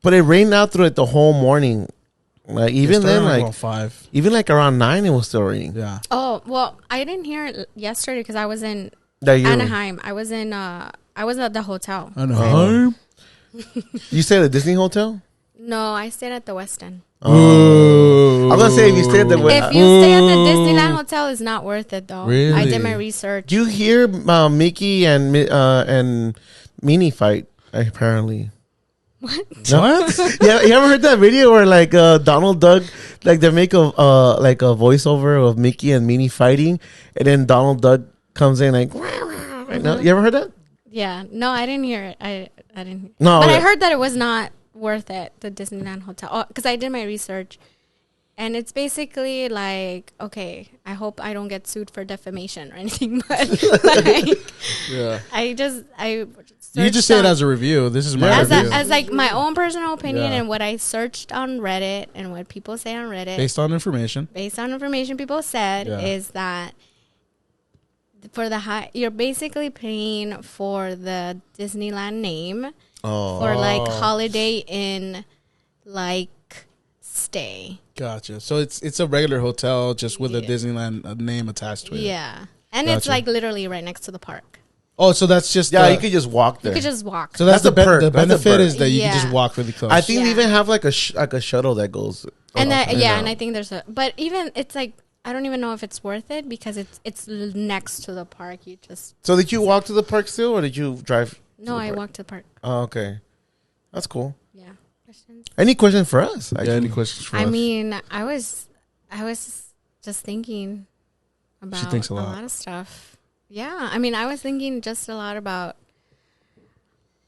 But it rained out through it the whole morning. Like even then, like 5, even like around 9, it was still raining. Yeah. Oh well, I didn't hear it yesterday because I was in Anaheim. I was at the hotel. Anaheim. You stayed at the Disney hotel? No, I stayed at the Westin. Oh, I'm gonna say if you stay at the if you stay at the Disneyland hotel, it's not worth it though. Really? I did my research. You hear Mickey and Minnie fight apparently. What? No? What? Yeah, you ever heard that video where like Donald Duck, like they make a voiceover of Mickey and Minnie fighting, and then Donald Duck comes in like, right now. You ever heard that? Yeah, no, I didn't hear it. I didn't. No, but I heard that it was not worth it. The Disneyland hotel, because I did my research, and it's basically like, okay, I hope I don't get sued for defamation or anything, but like, yeah, you just say it as a review. This is my review. As like my own personal opinion and what I searched on Reddit and what people say on Reddit. Based on information people said is that for the you're basically paying for the Disneyland name for like Holiday Inn like stay. Gotcha. So it's a regular hotel just with a Disneyland name attached to it. Yeah. And it's like literally right next to the park. Oh, so that's just you could just walk there. You could just walk. So that's the perk. The benefit is that you can just walk really close. I think they even have like a shuttle that goes. And and I think there's but even it's like I don't even know if it's worth it because it's next to the park. You just. So did you walk to the park still, or did you drive? No, I walked to the park. Oh, okay, that's cool. Yeah. Questions? Any questions for us? Yeah, any questions for us? I mean, I was just thinking about she thinks a lot of stuff. Yeah, I mean, I was thinking just a lot about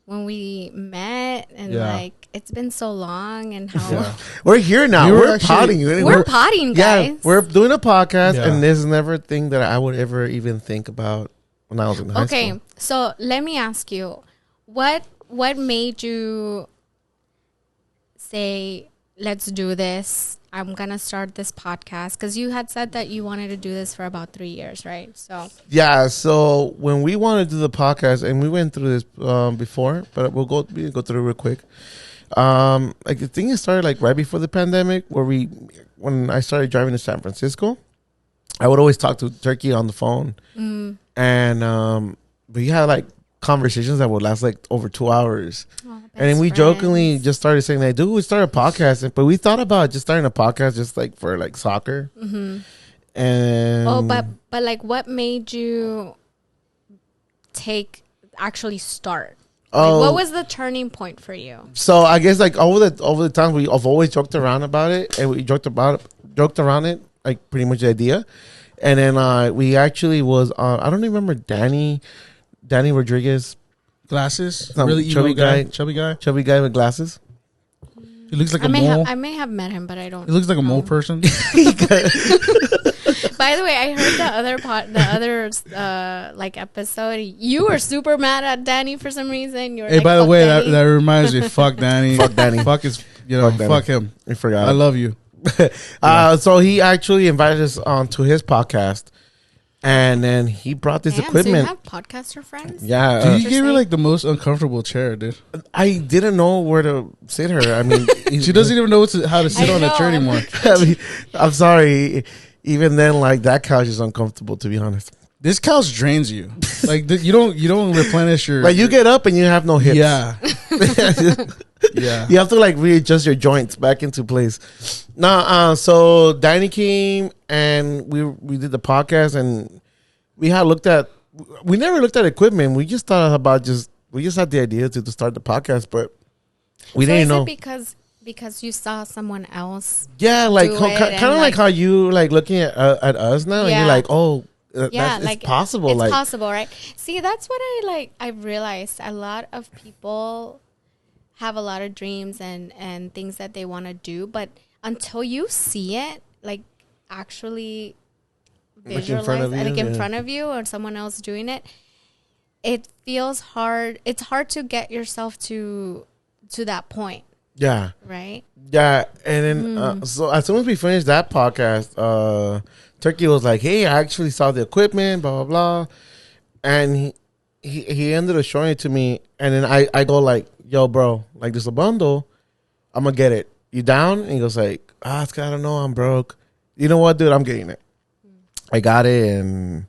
when we met and like it's been so long and how we're here now. We're potting. We're potting, guys. Yeah, we're doing a podcast, and this is never a thing that I would ever even think about when I was in high school. Okay, so let me ask you, what made you say, let's do this? I'm going to start this podcast because you had said that you wanted to do this for about 3 years, right? So when we wanted to do the podcast, and we went through this before, but we'll go through it real quick. Like the thing started like right before the pandemic, when I started driving to San Francisco, I would always talk to Turkey on the phone, and we had like conversations that would last like over 2 hours. And then we jokingly just started saying like, dude, we started a podcast. But we thought about just starting a podcast just like for like soccer. Mm-hmm. And but like what made you actually start? Like, what was the turning point for you? So I guess like over the time I've always joked around about it, and we joked around it, like pretty much the idea. And then we actually was I don't remember Danny Rodriguez. Glasses, really chubby guy with glasses. He looks like a mole. I may have met him, but I don't. He looks like a mole person. By the way, I heard the other like episode. You were super mad at Danny for some reason. You were by the way, that reminds me. Fuck Danny. Fuck Danny. Fuck him. I forgot. I love you. So he actually invited us on to his podcast. And then he brought this equipment. So you have podcaster friends? Yeah. You gave her like the most uncomfortable chair, dude. I didn't know where to sit her. I mean, she doesn't even know how to sit on a chair anymore. I mean, I'm sorry. Even then, like that couch is uncomfortable, to be honest. This couch drains you. Like you don't replenish your. Like you get up and you have no hips. Yeah. Yeah. You have to like readjust your joints back into place. So Danny came and we did the podcast, and we had looked at we never looked at equipment. We just thought about we just had the idea to start the podcast, but we didn't know. Because you saw someone else. Yeah, like kind of like how you like looking at us now, and you're like, oh, it's possible. It's possible, right? See, that's what I realized. A lot of people have a lot of dreams and things that they want to do, but until you see it, like actually visualize, in front of you or someone else doing it, it feels hard. It's hard to get yourself to that point. Yeah. Right? Yeah. And then, so as soon as we finished that podcast, Turkey was like, hey, I actually saw the equipment, blah, blah, blah. And he ended up showing it to me. And then I go like, yo, bro, like there's a bundle. I'm going to get it. You down? And he goes like, Scott, I don't know. I'm broke. You know what, dude? I'm getting it. I got it. And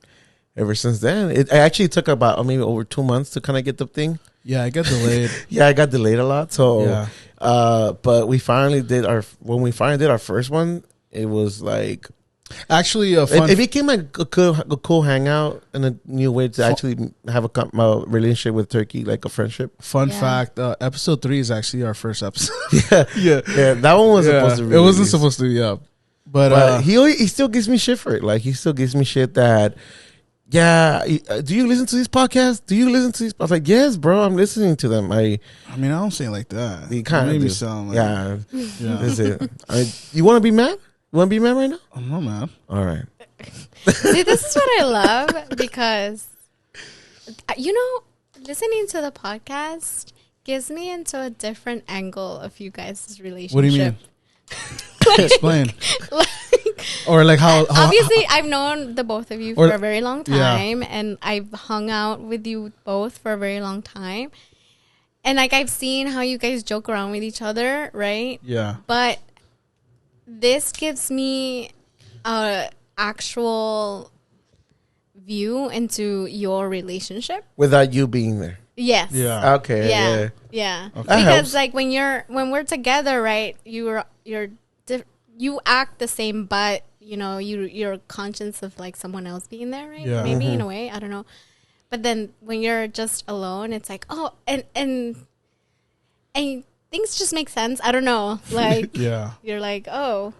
ever since then, it actually took about maybe over 2 months to kind of get the thing. Yeah, I got delayed. I got delayed a lot. So, but we finally did when we finally did our first one, it was like, actually, it became like a cool hangout and a new way to actually have a relationship with Turkey, like a friendship. Fun fact: episode 3 is actually our first episode. yeah. That one was supposed to. It wasn't supposed to. Yeah, but he still gives me shit for it. Like he still gives me shit that. Yeah, do you listen to these podcasts? Do you listen to these? I was like, yes, bro, I'm listening to them. I mean, I don't say it like that. You kind of made me sound like, yeah. That's it. You want to be mad? You want to be mad right now? I'm not mad. All right. See, this is what I love because, listening to the podcast gives me into a different angle of you guys' relationship. What do you mean? Explain. Or like how obviously I've known the both of you for a very long time, and I've hung out with you both for a very long time, and like I've seen how you guys joke around with each other, right? Yeah. But this gives me a actual view into your relationship without you being there. Yes. Yeah. Okay. Yeah. Okay. Because like when we're together, right? You act the same, but you're conscious of like someone else being there, right? Yeah. Maybe in a way, I don't know. But then when you're just alone, it's like, oh, and things just make sense. I don't know, like you're like, oh,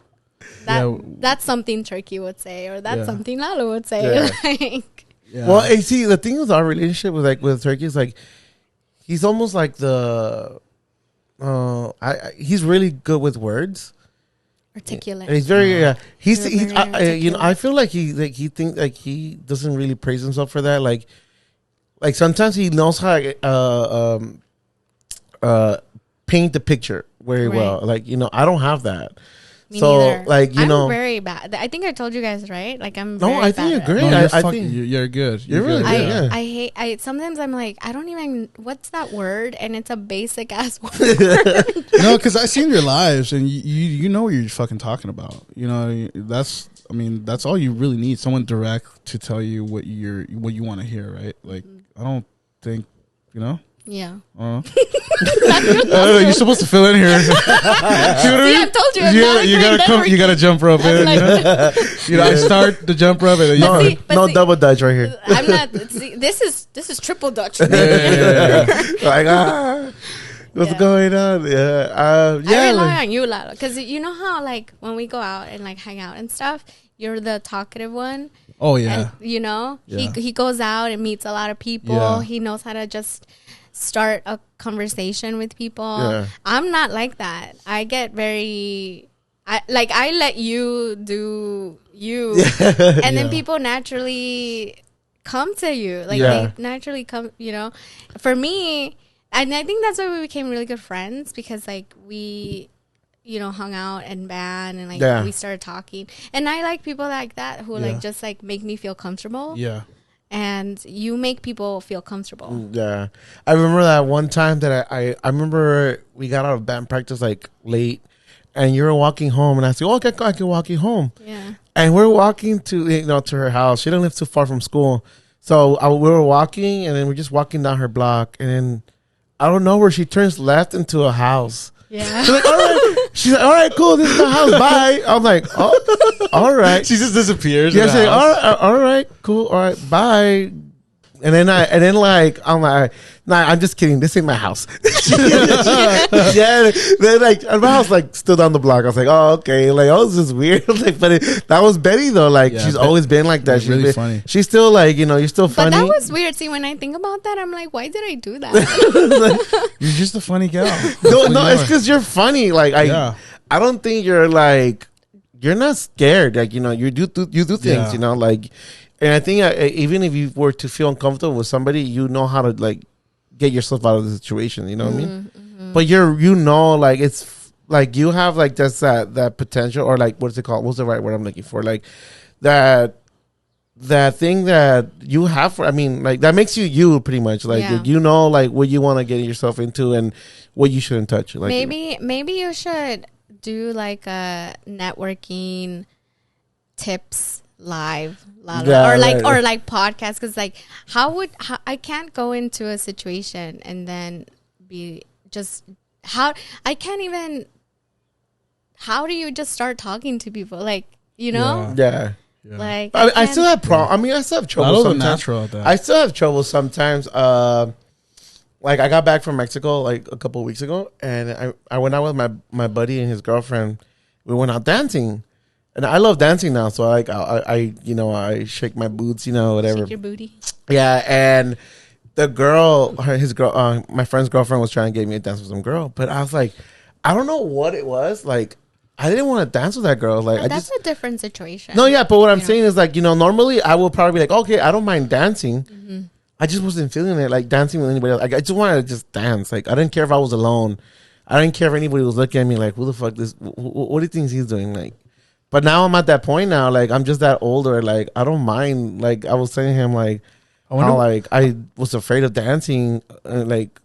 that's something Turkey would say, or that's something Lalo would say. Yeah. Like, well, and see, the thing with our relationship with Turkey is like he's almost like he's really good with words. Articulate. And he's very he's very I feel like he thinks like he doesn't really praise himself for that. Like sometimes he knows how paint the picture very well. Like I don't have that. Me neither. Like I'm very bad. I think I told you guys, right? Like I'm very I think you're great. No, I think you're good. You're really good. good. I hate. Sometimes I'm like, I don't even. What's that word? And it's a basic ass word. No, because I've seen your lives, and you know what you're fucking talking about. That's all you really need. Someone direct to tell you what you want to hear, right? Like I don't think Yeah. I don't know. You're supposed to fill in here. See what I told you. You gotta come. You gotta jump rope in. I start the jump rope. And no double dutch right here. I'm not. See, this is triple dutch. Yeah. Like what's going on? I rely on you, Lalo, because you know how like when we go out and like hang out and stuff, you're the talkative one. Oh yeah. And, he goes out and meets a lot of people. Yeah. He knows how to just start a conversation with people. Yeah. I'm not like that. I get I let you do you, and then people naturally come to you. Like they naturally come. For me, and I think that's why we became really good friends, because like we hung out and band and like we started talking, and I like people like that who like just like make me feel comfortable. Yeah. And you make people feel comfortable. Yeah. I remember that one time that I remember we got out of band practice like late, and you were walking home, and I said, okay, I can walk you home. Yeah. And we're walking to her house. She didn't live too far from school. So we were walking, and then we're just walking down her block, and then I don't know where she turns left into a house. Yeah. She's like, all right. She's like, all right, cool. This is my house. Bye. I'm like, oh, all right. She just disappears. Yeah. She's like, all right, cool. All right, bye. And then I'm like, nah, I'm just kidding. This ain't my house. Yeah. Then like my house like still down the block. I was like, oh, okay. Like, oh, this is weird. Like, but that was Betty though. Like, she's always been like that. She's really funny. She's still like, you're still funny. But that was weird. See, when I think about that, I'm like, why did I do that? You're just a funny gal. No, it's because you're funny. Like, I don't think you're like, you're not scared. Like, you do things, like. And I think even if you were to feel uncomfortable with somebody, you know how to like get yourself out of the situation. You know what I mean? Mm-hmm. But like it's like you have like just that potential, or like what's it called? What's the right word I'm looking for? Like that thing that you have. Like that makes you pretty much. Like like what you want to get yourself into and what you shouldn't touch. Like maybe you should do like a networking tips live or like podcast, because like how I can't go into a situation and then be just how do you just start talking to people, like yeah. Like I still have I still have trouble sometimes. Natural at that. I still have trouble sometimes. Like I got back from Mexico like a couple of weeks ago, and I went out with my buddy and his girlfriend. We went out dancing. And I love dancing now, so like I shake my boots, whatever. Shake your booty. Yeah, and the girl, my friend's girlfriend was trying to get me to dance with some girl, but I was like, I don't know what it was. Like, I didn't want to dance with that girl. Like, that's a different situation. No, yeah, but what I'm saying is like, normally I will probably be like, okay, I don't mind dancing. Mm-hmm. I just wasn't feeling it, like dancing with anybody else. Like, I just wanted to just dance. Like, I didn't care if I was alone. I didn't care if anybody was looking at me like, who the fuck what do you think he's doing? Like. But now I'm at that point now, like, I'm just that older, like, I don't mind, like, I was saying to him, like, I was afraid of dancing, like,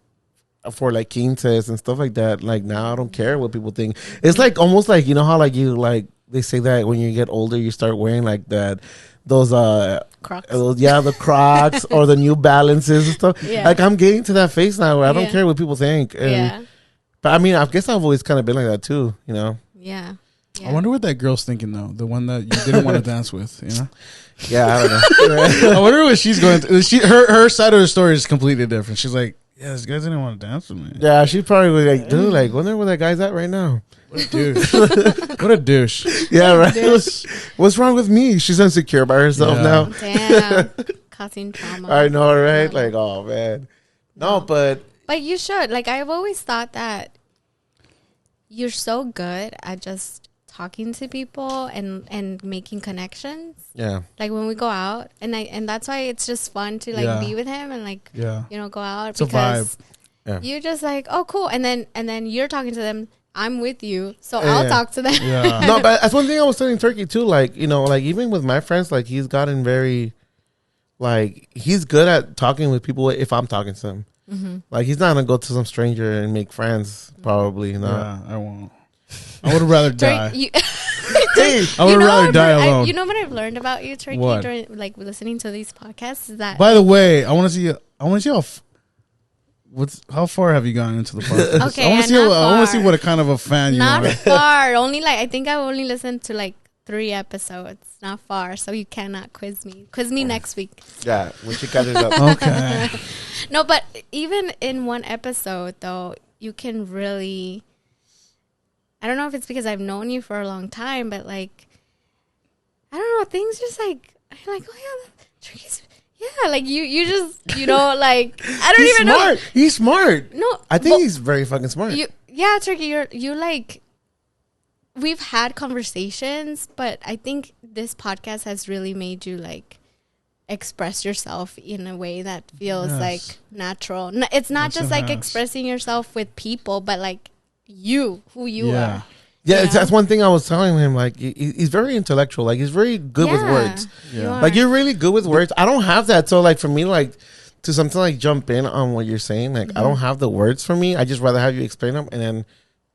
for, like, quinces and stuff like that. Like, now I don't care what people think. It's, like, almost like, how, like, they say that when you get older, you start wearing, like, those, Crocs. The Crocs or the New Balances and stuff. Yeah. Like, I'm getting to that phase now where I don't care what people think. But, I guess I've always kind of been like that, too, Yeah. Yeah. I wonder what that girl's thinking though. The one that you didn't want to dance with, Yeah, I don't know. I wonder what she's going through. Her side of the story is completely different. She's like, yeah, this guy didn't want to dance with me. Yeah, she probably was like, dude, like, wonder where that guy's at right now. What a douche. What a douche. Yeah, right. What's wrong with me? She's insecure by herself now. Damn. Causing trauma. I know, right? Yeah. Like, oh man. No, but you should. Like, I've always thought that you're so good at just talking to people and making connections. Yeah. Like when we go out, and that's why it's just fun to like be with him and like go out, it's because a vibe. you're just like, oh cool, and then you're talking to them. I'm with you, so I'll talk to them. Yeah. No, but that's one thing I was telling Turkey too. Like, like even with my friends, like he's gotten very, like he's good at talking with people if I'm talking to him. Mm-hmm. Like he's not gonna go to some stranger and make friends. Probably, Yeah, I won't. I would rather die. I would rather die alone. You know what I've learned about you, Turkey, during like listening to these podcasts is that. By the way, I want to see how far have you gone into the podcast? Okay, I want to see what a kind of a fan you are. Not far. Only like I think I've only listened to like 3 episodes. Not far, so you cannot quiz me. Quiz me next week. Yeah, when she catches up. Okay. No, but even in one episode though, you can really. I don't know if it's because I've known you for a long time, but like, I don't know, things just like, I'm like, oh yeah, Turkey's, yeah, like you just, like, I don't even know. He's smart. No, I think he's very fucking smart. Yeah, Turkey, you like, we've had conversations, but I think this podcast has really made you like express yourself in a way that feels like natural. It's not just like expressing yourself with people, but like, who you are. Yeah, that's one thing I was telling him. Like, he's very intellectual. Like, he's very good with words. Yeah. Like, you're really good with words. I don't have that. So, like, for me, like, to something like jump in on what you're saying, like, I don't have the words for me. I just rather have you explain them, and then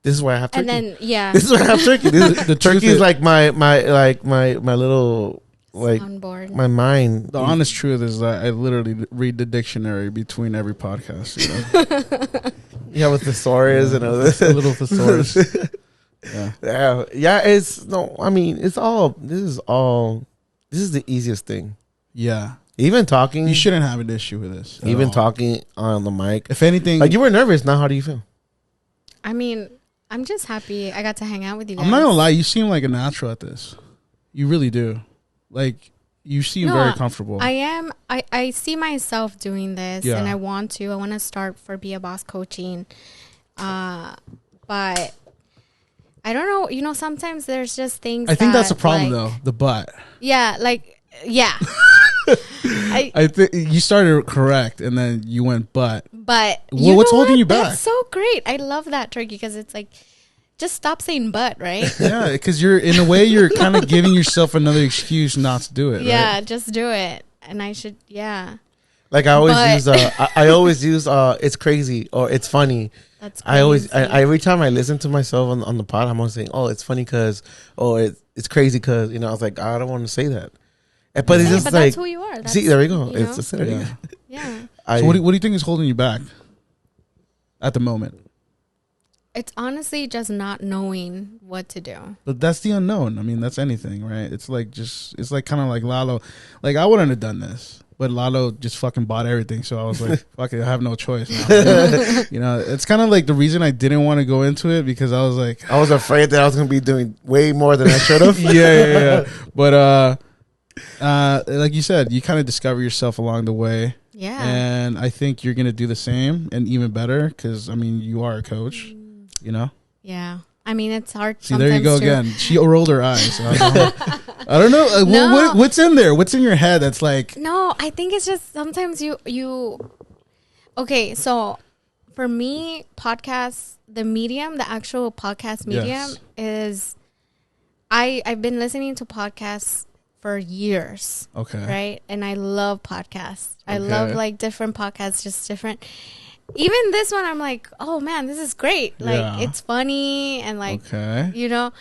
this is why I have turkey. And then this is why I have turkey. The turkey is like my little. Like my mind. The honest truth is that I literally read the dictionary between every podcast. Yeah, with thesaurus and all this. Little thesaurus. Yeah. It's no. I mean, it's all. This is the easiest thing. Yeah. Even talking. You shouldn't have an issue with this. Even talking on the mic. If anything, like you were nervous. Now, how do you feel? I mean, I'm just happy I got to hang out with you guys. I'm not gonna lie. You seem like a natural at this. You really do. Like you seem very comfortable. I am. I see myself doing this, and I want to. I want to start for Be a Boss Coaching, but I don't know. You know, sometimes there's just things. I think that's a problem, though. The but. Yeah, yeah. I think you started correct, and then you went but. But what's holding you back? That's so great. I love that, Turkey, because it's like, just stop saying but, right? Yeah, because you're in a way you're kind of giving yourself another excuse not to do it. Yeah, right? just do it, and I should. Yeah. Like I always use it's crazy or it's funny. That's crazy. Every time I listen to myself on the pod, I'm always saying, oh, it's funny because, oh, it's crazy because, you know, I was like, I don't want to say that. But it's just but like, that's who you are. See, there we go. It's just yeah. So what do you think is holding you back at the moment? It's honestly just not knowing what to do. But that's the unknown. I mean, that's anything, right? It's like kind of like Lalo. Like I wouldn't have done this, but Lalo just fucking bought everything. So I was like, fuck it, I have no choice now. You know, it's kind of like the reason I didn't want to go into it because I was like, I was afraid that I was going to be doing way more than I should have. yeah. But like you said, you kind of discover yourself along the way. Yeah. And I think you're going to do the same and even better because, I mean, you are a coach, you know? Yeah. I mean, it's hard. See, there you go again. She rolled her eyes. I don't know. No. What's in there? What's in your head that's like... No, I think it's just sometimes you... Okay, so for me, podcasts, the actual podcast medium is... I've been listening to podcasts for years. Okay. Right? And I love podcasts. I love like different podcasts, just different. Even this one, I'm like, oh man, this is great. Like it's funny and like, you know.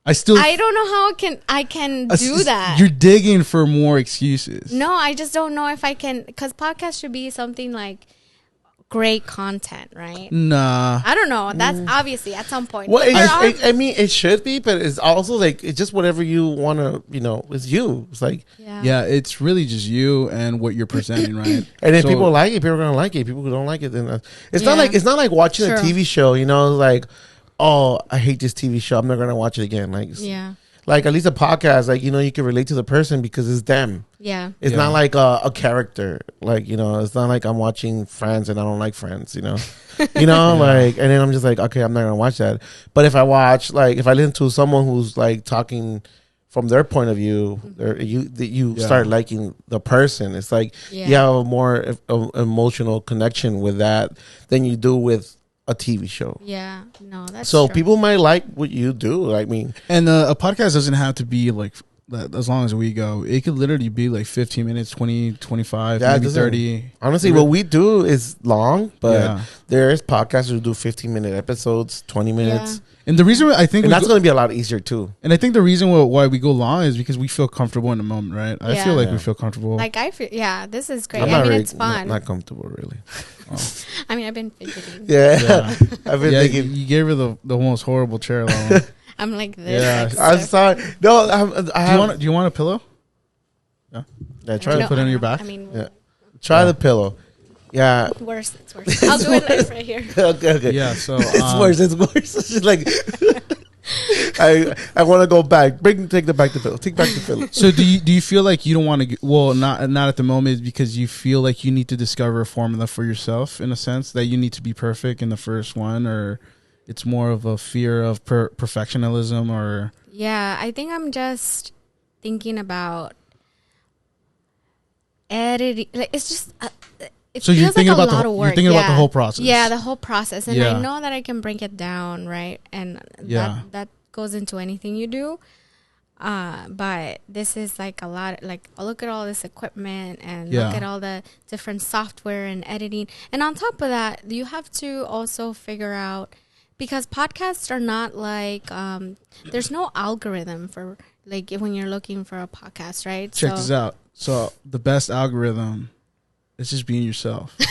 I don't know how I can do that. You're digging for more excuses. No, I just don't know if I can, because podcast should be something like great content, right? Nah. I don't know. That's obviously at some point. Well, I mean, it should be, but it's also like, it's just whatever you want to, you know, it's you. It's like, yeah, it's really just you and what you're presenting, right? And if people like it, people are going to like it. People who don't like it, then it's not like watching a TV show, you know, like, oh, I hate this TV show. I'm not going to watch it again. Like, like at least a podcast, like, you know, you can relate to the person because it's them. Yeah. It's not like a character. Like, you know, it's not like I'm watching Friends and I don't like Friends, you know. Like, and then I'm just like, okay, I'm not going to watch that. But if I watch, like, if I listen to someone who's like talking from their point of view, you start liking the person. It's like you have a more emotional connection with that than you do with a TV show. Yeah, no, that's so true. people might like what you do. I mean, and a podcast doesn't have to be like as long as we go. It could literally be like 15 minutes, 20, 25, maybe 30. Honestly, what we do is long, but there's podcasters who do 15-minute episodes, 20 minutes. And the reason I think that's going to be a lot easier too. And I think the reason why we go long is because we feel comfortable in the moment, right? I feel like we feel comfortable. Like I feel, this is great. I mean, it's fun. Not comfortable, really. Oh. I mean, I've been fidgeting. I've been thinking. You gave her the most horrible chair. I'm like this. Yeah, I'm sorry. No, do you want a pillow? Yeah. Try to put it on your back. I mean, try the pillow. Yeah. It's worse. I'll do it like right here. Okay. Yeah. So it's worse. It's like I want to go back. Take back the pillow. Take back the pillow. So do you feel like you don't want to? Well, not at the moment because you feel like you need to discover a formula for yourself in a sense that you need to be perfect in the first one, or it's more of a fear of perfectionism, or I think I'm just thinking about editing. Like it's just. It so you're thinking about you're thinking about the whole process. Yeah, the whole process, and I know that I can break it down, right? And that goes into anything you do. But this is like a lot. Like look at all this equipment and look at all the different software and editing, and on top of that, you have to also figure out because podcasts are not like there's no algorithm for like when you're looking for a podcast, right? Check this out. So the best algorithm. It's just being yourself. I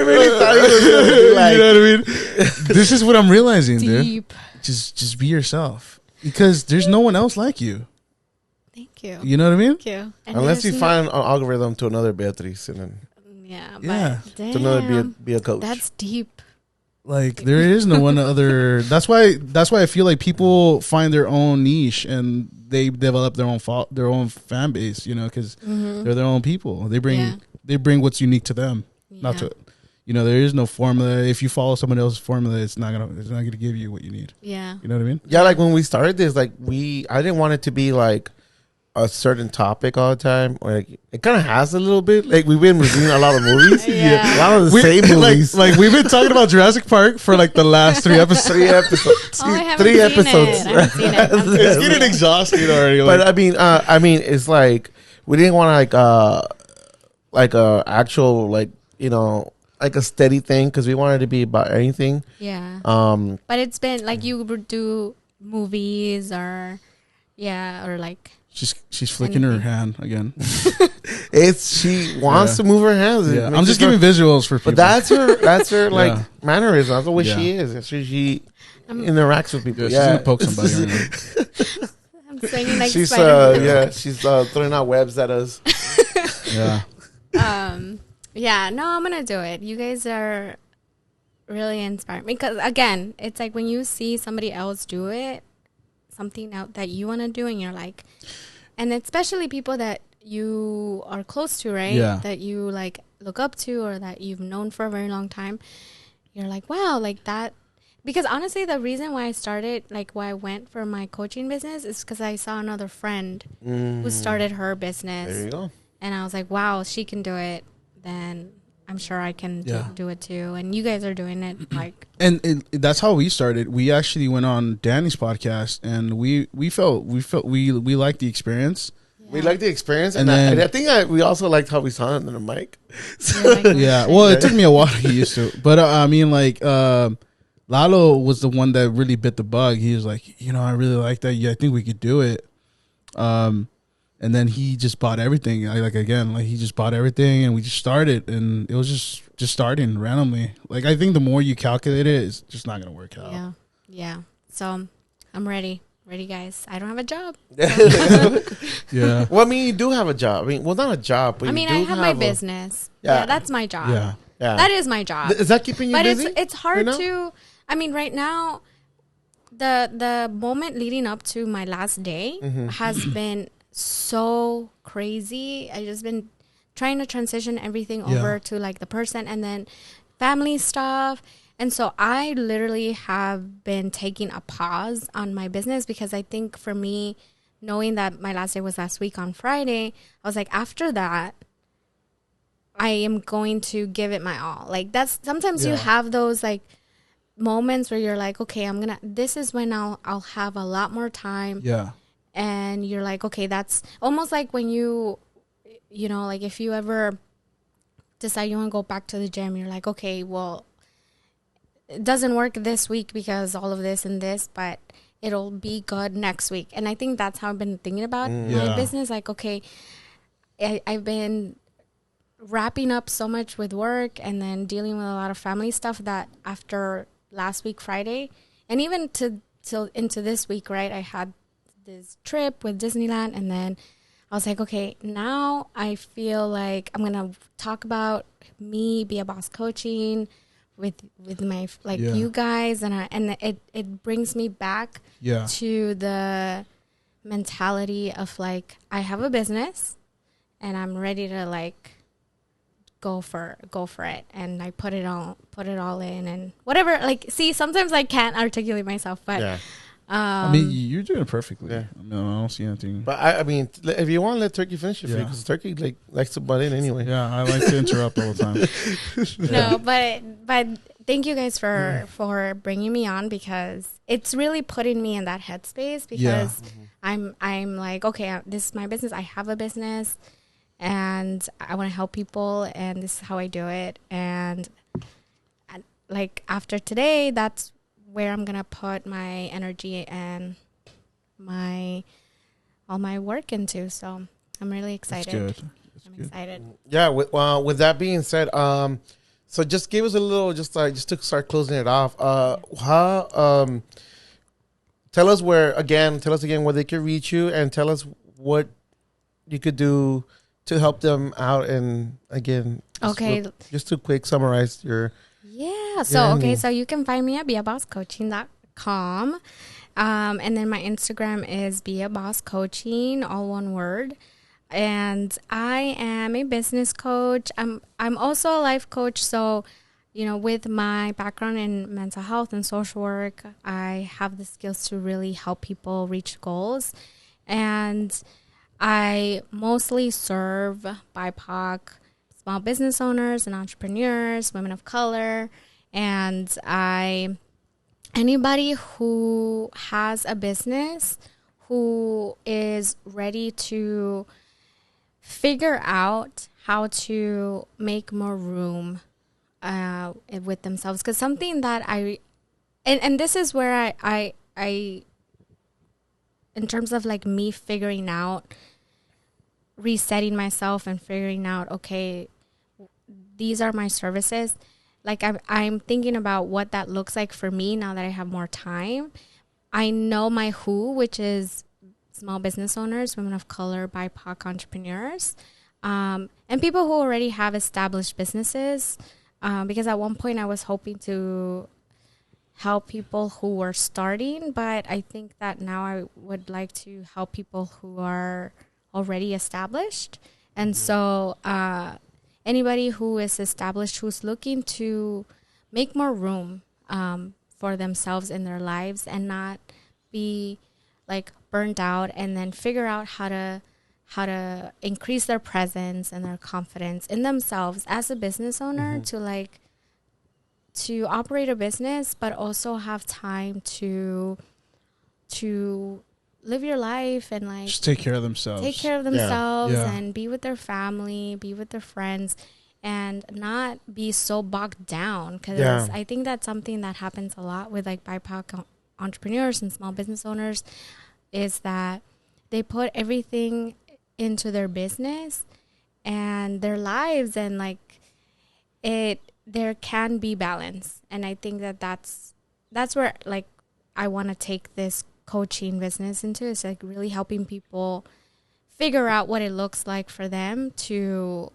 really thought it was going to be like... You know what I mean? This is what I'm realizing, dude. just be yourself, because there's no one else like you. Thank you. You know what I mean? Thank you. And unless you find an algorithm to another Beatriz and then to another be a coach. That's deep. Like there is no one other. That's why I feel like people find their own niche and they develop their own fan base. You know, because they're their own people. They bring what's unique to them. Not to, there is no formula. If you follow someone else's formula, it's not gonna give you what you need. Yeah, you know what I mean? Yeah, like when we started this, like I didn't want it to be like a certain topic all the time. Or like, it kind of has a little bit. Like we've been reviewing a lot of movies. Yeah. A lot of the same movies. Like we've been talking about Jurassic Park for like the last 3 episodes. 3 episods. Oh, I haven't Three seen episodes. It. I haven't seen it. It's getting exhausting already. But I mean, it's like we didn't want to like a actual like like a steady thing, because we wanted to be about anything. Yeah. But it's been like you would do movies or like. She's flicking her hand again. She wants to move her hands. Yeah. I'm just giving visuals for people. But that's her like mannerism. That's the way she is. That's how she interacts with people. She's gonna poke somebody. Right now. I'm singing like she's Spider-Man. she's throwing out webs at us. Yeah. No, I'm gonna do it. You guys are really inspiring, because again, it's like when you see somebody else do it, something out that you want to do, and you're like, and especially people that you are close to, right? Yeah. That you like look up to, or that you've known for a very long time. You're like, wow, like that. Because honestly, the reason why I went for my coaching business is because I saw another friend who started her business. There you go. And I was like, wow, she can do it. Then I'm sure I can do it too. And you guys are doing it like. And that's how we started. We actually went on Danny's podcast, and we liked the experience. Yeah. We liked the experience, and I think we also liked how we sounded on the mic. Yeah, well, it took me a while to get used to. But I mean, like Lalo was the one that really bit the bug. He was like, I really like that. Yeah, I think we could do it. And then he just bought everything. He just bought everything, and we just started, and it was just starting randomly. Like, I think the more you calculate it, it's just not gonna work out. Yeah. So I'm ready, guys. I don't have a job. Yeah. Well, I mean, you do have a job. I mean, well, not a job, but I have my business. Yeah, that's my job. Yeah. That is my job. Is that keeping you busy? But it's hard to. I mean, right now, the moment leading up to my last day has been so crazy. I just been trying to transition everything over to like the person, and then family stuff. And so I literally have been taking a pause on my business, because I think for me, knowing that my last day was last week on Friday, I was like, after that, I am going to give it my all. Like that's sometimes you have those like moments where you're like, okay, this is when I'll have a lot more time. Yeah. And you're like, okay, that's almost like when like if you ever decide you want to go back to the gym, you're like, okay, well, it doesn't work this week because all of this and this, but it'll be good next week. And I think that's how I've been thinking about my business. Like, okay, I've been wrapping up so much with work and then dealing with a lot of family stuff that after last week, Friday, and even till into this week, right, I had this trip with Disneyland, and then I was like, okay, now I feel like I'm gonna talk about me, Be a Boss Coaching with my you guys, and it brings me back to the mentality of like, I have a business and I'm ready to like go for it, and I put it all in and whatever. Like, see, sometimes I can't articulate myself, but I mean, you're doing it perfectly. Yeah. I mean, I don't see anything. But I mean, if you want, let Turkey finish it for you, because Turkey likes to butt in anyway. Yeah, I like to interrupt all the time. No, but thank you guys for bringing me on, because it's really putting me in that headspace, because I'm like, okay, this is my business. I have a business, and I want to help people, and this is how I do it. And like after today, that's where I'm gonna put my energy and all my work into. So I'm really excited. I'm excited. Yeah. With that being said, so just give us a little, just to start closing it off. How tell us again where they can reach you, and tell us what you could do to help them out. And again, just to quick summarize your so you can find me at beabosscoaching.com, and then my Instagram is beabosscoaching, all one word. And I am a business coach. I'm also a life coach. So, with my background in mental health and social work, I have the skills to really help people reach goals. And I mostly serve BIPOC small business owners and entrepreneurs, women of color, and anybody who has a business who is ready to figure out how to make more room with themselves. Because something that and this is where I in terms of like me figuring out, resetting myself and figuring out, okay, these are my services. Like I'm thinking about what that looks like for me now that I have more time. I know my who, which is small business owners, women of color, BIPOC entrepreneurs, and people who already have established businesses. Because at one point I was hoping to help people who were starting, but I think that now I would like to help people who are already established. And so anybody who is established, who's looking to make more room for themselves in their lives and not be like burnt out, and then figure out how to increase their presence and their confidence in themselves as a business owner, to operate a business, but also have time to live your life and like just take care of themselves, and be with their family, be with their friends, and not be so bogged down. Because I think that's something that happens a lot with like BIPOC entrepreneurs and small business owners, is that they put everything into their business and their lives, and like there can be balance. And I think that's where like I want to take this coaching business into. It's like really helping people figure out what it looks like for them to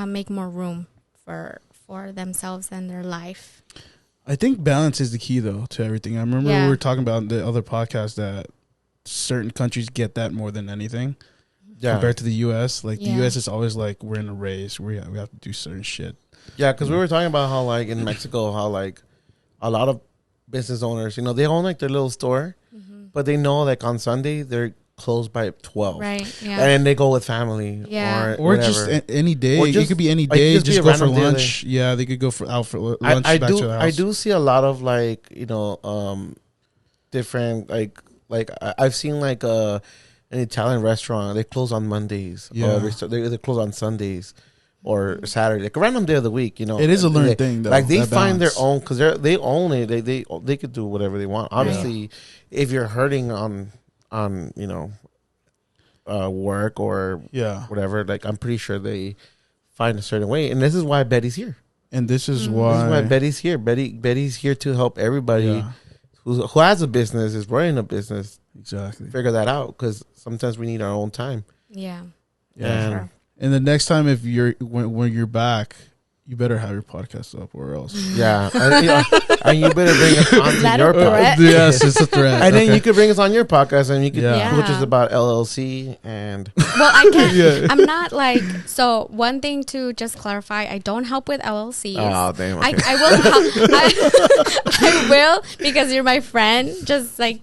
make more room for themselves and their life. I think balance is the key though to everything. I remember we were talking about in the other podcast that certain countries get that more than anything compared to the US. Like the US is always like, we're in a race, we have to do certain shit. Yeah, because we were talking about how like in Mexico, how like a lot of business owners, they own like their little store, but they know like on Sunday they're closed by 12. Right, yeah. And they go with family or just any day. It could be any day. Just go for lunch. Yeah, they could go out for lunch back to the house. I do see a lot of like, different like I've seen like an Italian restaurant, they close on Mondays. Yeah. Or they close on Sundays or Saturday, like a random day of the week. It is a learned thing though. Like they find their own, because they own it. They could do whatever they want. Obviously, if you're hurting on work or whatever, like I'm pretty sure they find a certain way. And this is why Betty's here. And this is why Betty's here. Betty's here to help everybody who has a business, is running a business. Exactly. Figure that out, because sometimes we need our own time. Yeah. Yeah. And the next time, if when you're back, you better have your podcast up, or else. Yeah. And you better bring us on your podcast. Yes, it's a threat. And then you could bring us on your podcast, and you could which is about LLC and. Well, I can't. I'm not like, so one thing to just clarify, I don't help with LLCs. Oh, damn. Okay. I will help. I will, because you're my friend. Just like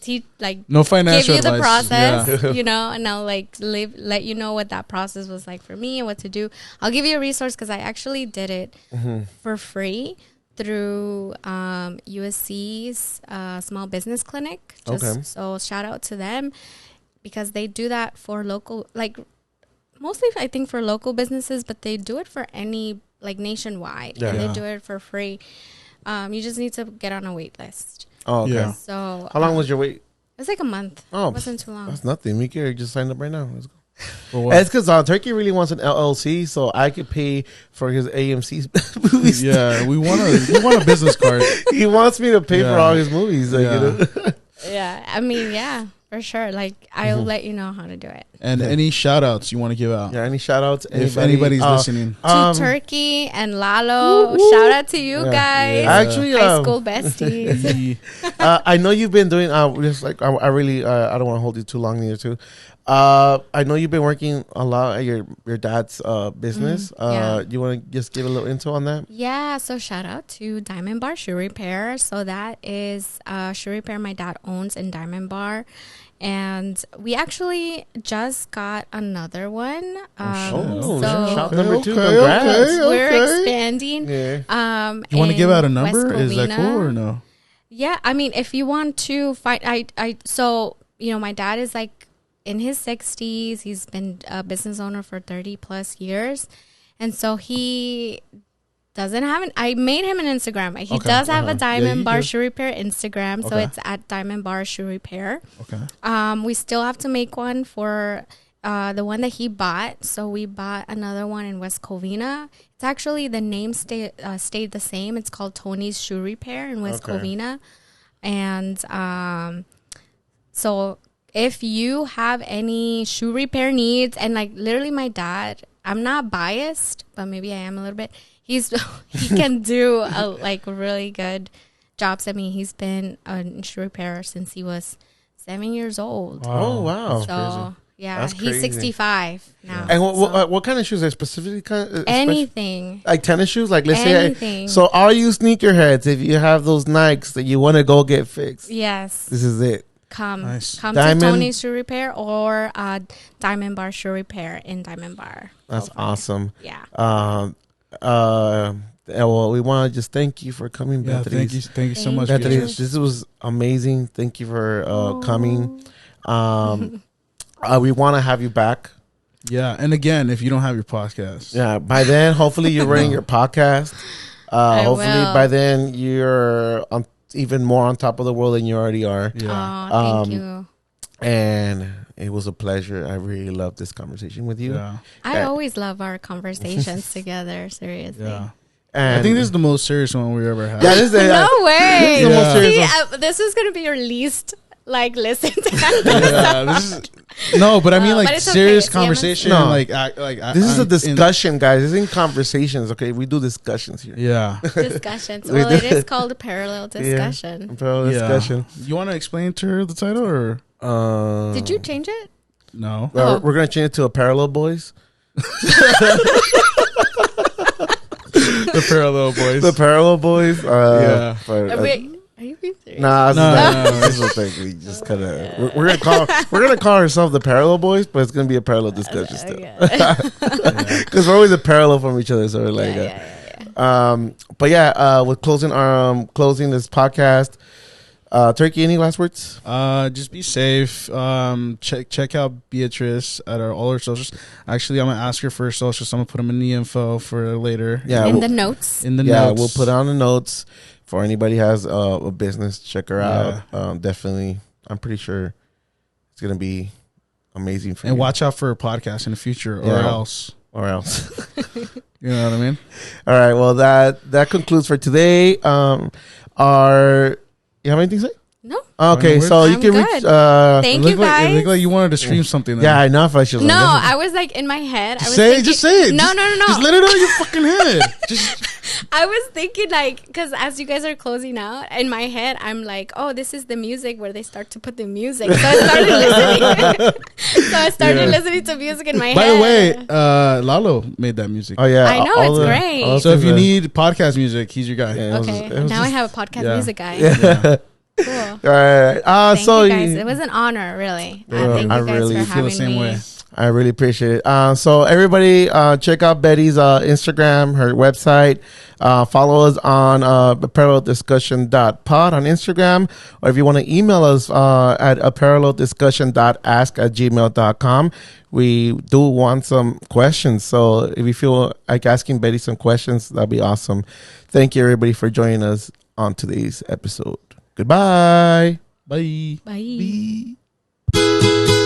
teach, like no financial give you the advice. process, and I'll like let you know what that process was like for me and what to do. I'll give you a resource, because I actually did it for free through USC's small business clinic. So shout out to them, because they do that for local, like mostly I think for local businesses, but they do it for any, like nationwide. And they do it for free. You just need to get on a wait list. Oh, okay. Yeah. So how long was your wait? It was like a month. Oh, it wasn't too long. That's nothing. Mika just signed up right now. Let's go. It's because Turkey really wants an LLC, so I could pay for his AMC movies. Yeah, we want a business card. He wants me to pay for all his movies. Like, Yeah, I mean, yeah, for sure. Like, I'll let you know how to do it. And any shout outs you want to give out? Yeah, any shout outs? If anybody's listening. To Turkey and Lalo, shout out to you guys. Yeah. Actually, high school besties. I know you've been doing, just like, I really, I don't want to hold you too long either too. I know you've been working a lot at your dad's business. You want to just give a little intro on that? Yeah, so shout out to Diamond Bar Shoe Repair. So that is shoe repair my dad owns in Diamond Bar. And we actually just got another one. Shop number 2. Congrats. We're expanding. Yeah. You want to give out a number? Is that cool or no? Yeah, I mean, if you want to find, so, you know, my dad is like in his 60s. He's been a business owner for 30 plus years. And so he doesn't have I made him an Instagram. He does have a Diamond Bar Shoe Repair Instagram. So it's at Diamond Bar Shoe Repair. Okay. We still have to make one for the one that he bought. So we bought another one in West Covina. It's actually, the name stayed the same. It's called Tony's Shoe Repair in West Covina. And so if you have any shoe repair needs, and like literally my dad, I'm not biased, but maybe I am a little bit. He can do like really good jobs. I mean, he's been a shoe repairer since he was 7 years old. Wow. Oh, wow. So yeah, That's he's crazy. 65 now. And what kind of shoes are specifically anything? Like tennis shoes? Like, let's anything. say, so all you sneakerheads, if you have those Nikes that you want to go get fixed, yes, this is it. Come Diamond. to Tony's Shoe Repair or Diamond Bar Shoe Repair in Diamond Bar. That's awesome. Yeah. Well, we want to just thank you for coming, Beatriz. Thank you so much, Beatriz. This was amazing. Thank you for coming. We want to have you back. Yeah, and again, if you don't have your podcast, by then, hopefully you're running your podcast. Hopefully by then you're even more on top of the world than you already are. Yeah. Thank you. And it was a pleasure. I really loved this conversation with you. Yeah. I always love our conversations together. Seriously. Yeah. And I think this is the most serious one we ever had. Yeah, this is no way. This is the most serious one. This is gonna be your least listened to. This is, no, but I mean like serious conversation. No. Like this is a discussion, guys. This isn't conversations. Okay, we do discussions here. Yeah. Discussions. Well, it is called a parallel discussion. Yeah, parallel discussion. You want to explain to her the title or? Did you change it? No. We're gonna change it to a Parallel Boys. The Parallel Boys. The Parallel Boys. Yeah. Wait, are you being serious? Nah, no. This is a thing. We just kind of we're gonna call ourselves the Parallel Boys, but it's gonna be a parallel discussion still, because we're always a parallel from each other. So we're like, but yeah, with closing this podcast. Turkey, any last words? Just be safe. Check out Beatriz at all her socials. Actually, I'm gonna ask her for her socials. So I'm gonna put them in the info for later. Yeah, in the notes. We'll put on the notes for anybody who has a business. Check her out. Definitely, I'm pretty sure it's gonna be amazing for you. And watch out for her podcast in the future, or else. You know what I mean? All right. Well, that concludes for today. You have anything to say? No. Okay, so you can reach. Thank you, guys. It looked like you wanted to stream something. Then. Yeah, I know. If I should. No, I was like in my head. Just say it. No. Just let it out of your fucking head. I was thinking like, because as you guys are closing out, in my head, I'm like, oh, this is the music where they start to put the music. So I started listening to music in my head. By the way, Lalo made that music. Oh yeah, I know, it's great. So if you need podcast music, he's your guy. Yeah, okay, now I have a podcast music guy. Yeah. Cool. All right. Thank you guys. It was an honor, really. Thank you guys really for feel the having same me. way. I really appreciate it. So everybody, check out Betty's Instagram, her website. Follow us on aparalleldiscussion.pod on Instagram, or if you want to email us at aparalleldiscussion.ask @gmail.com. We do want some questions, so if you feel like asking Betty some questions, that'd be awesome. Thank you, everybody, for joining us on today's episode. Goodbye. Bye. Bye. Bye.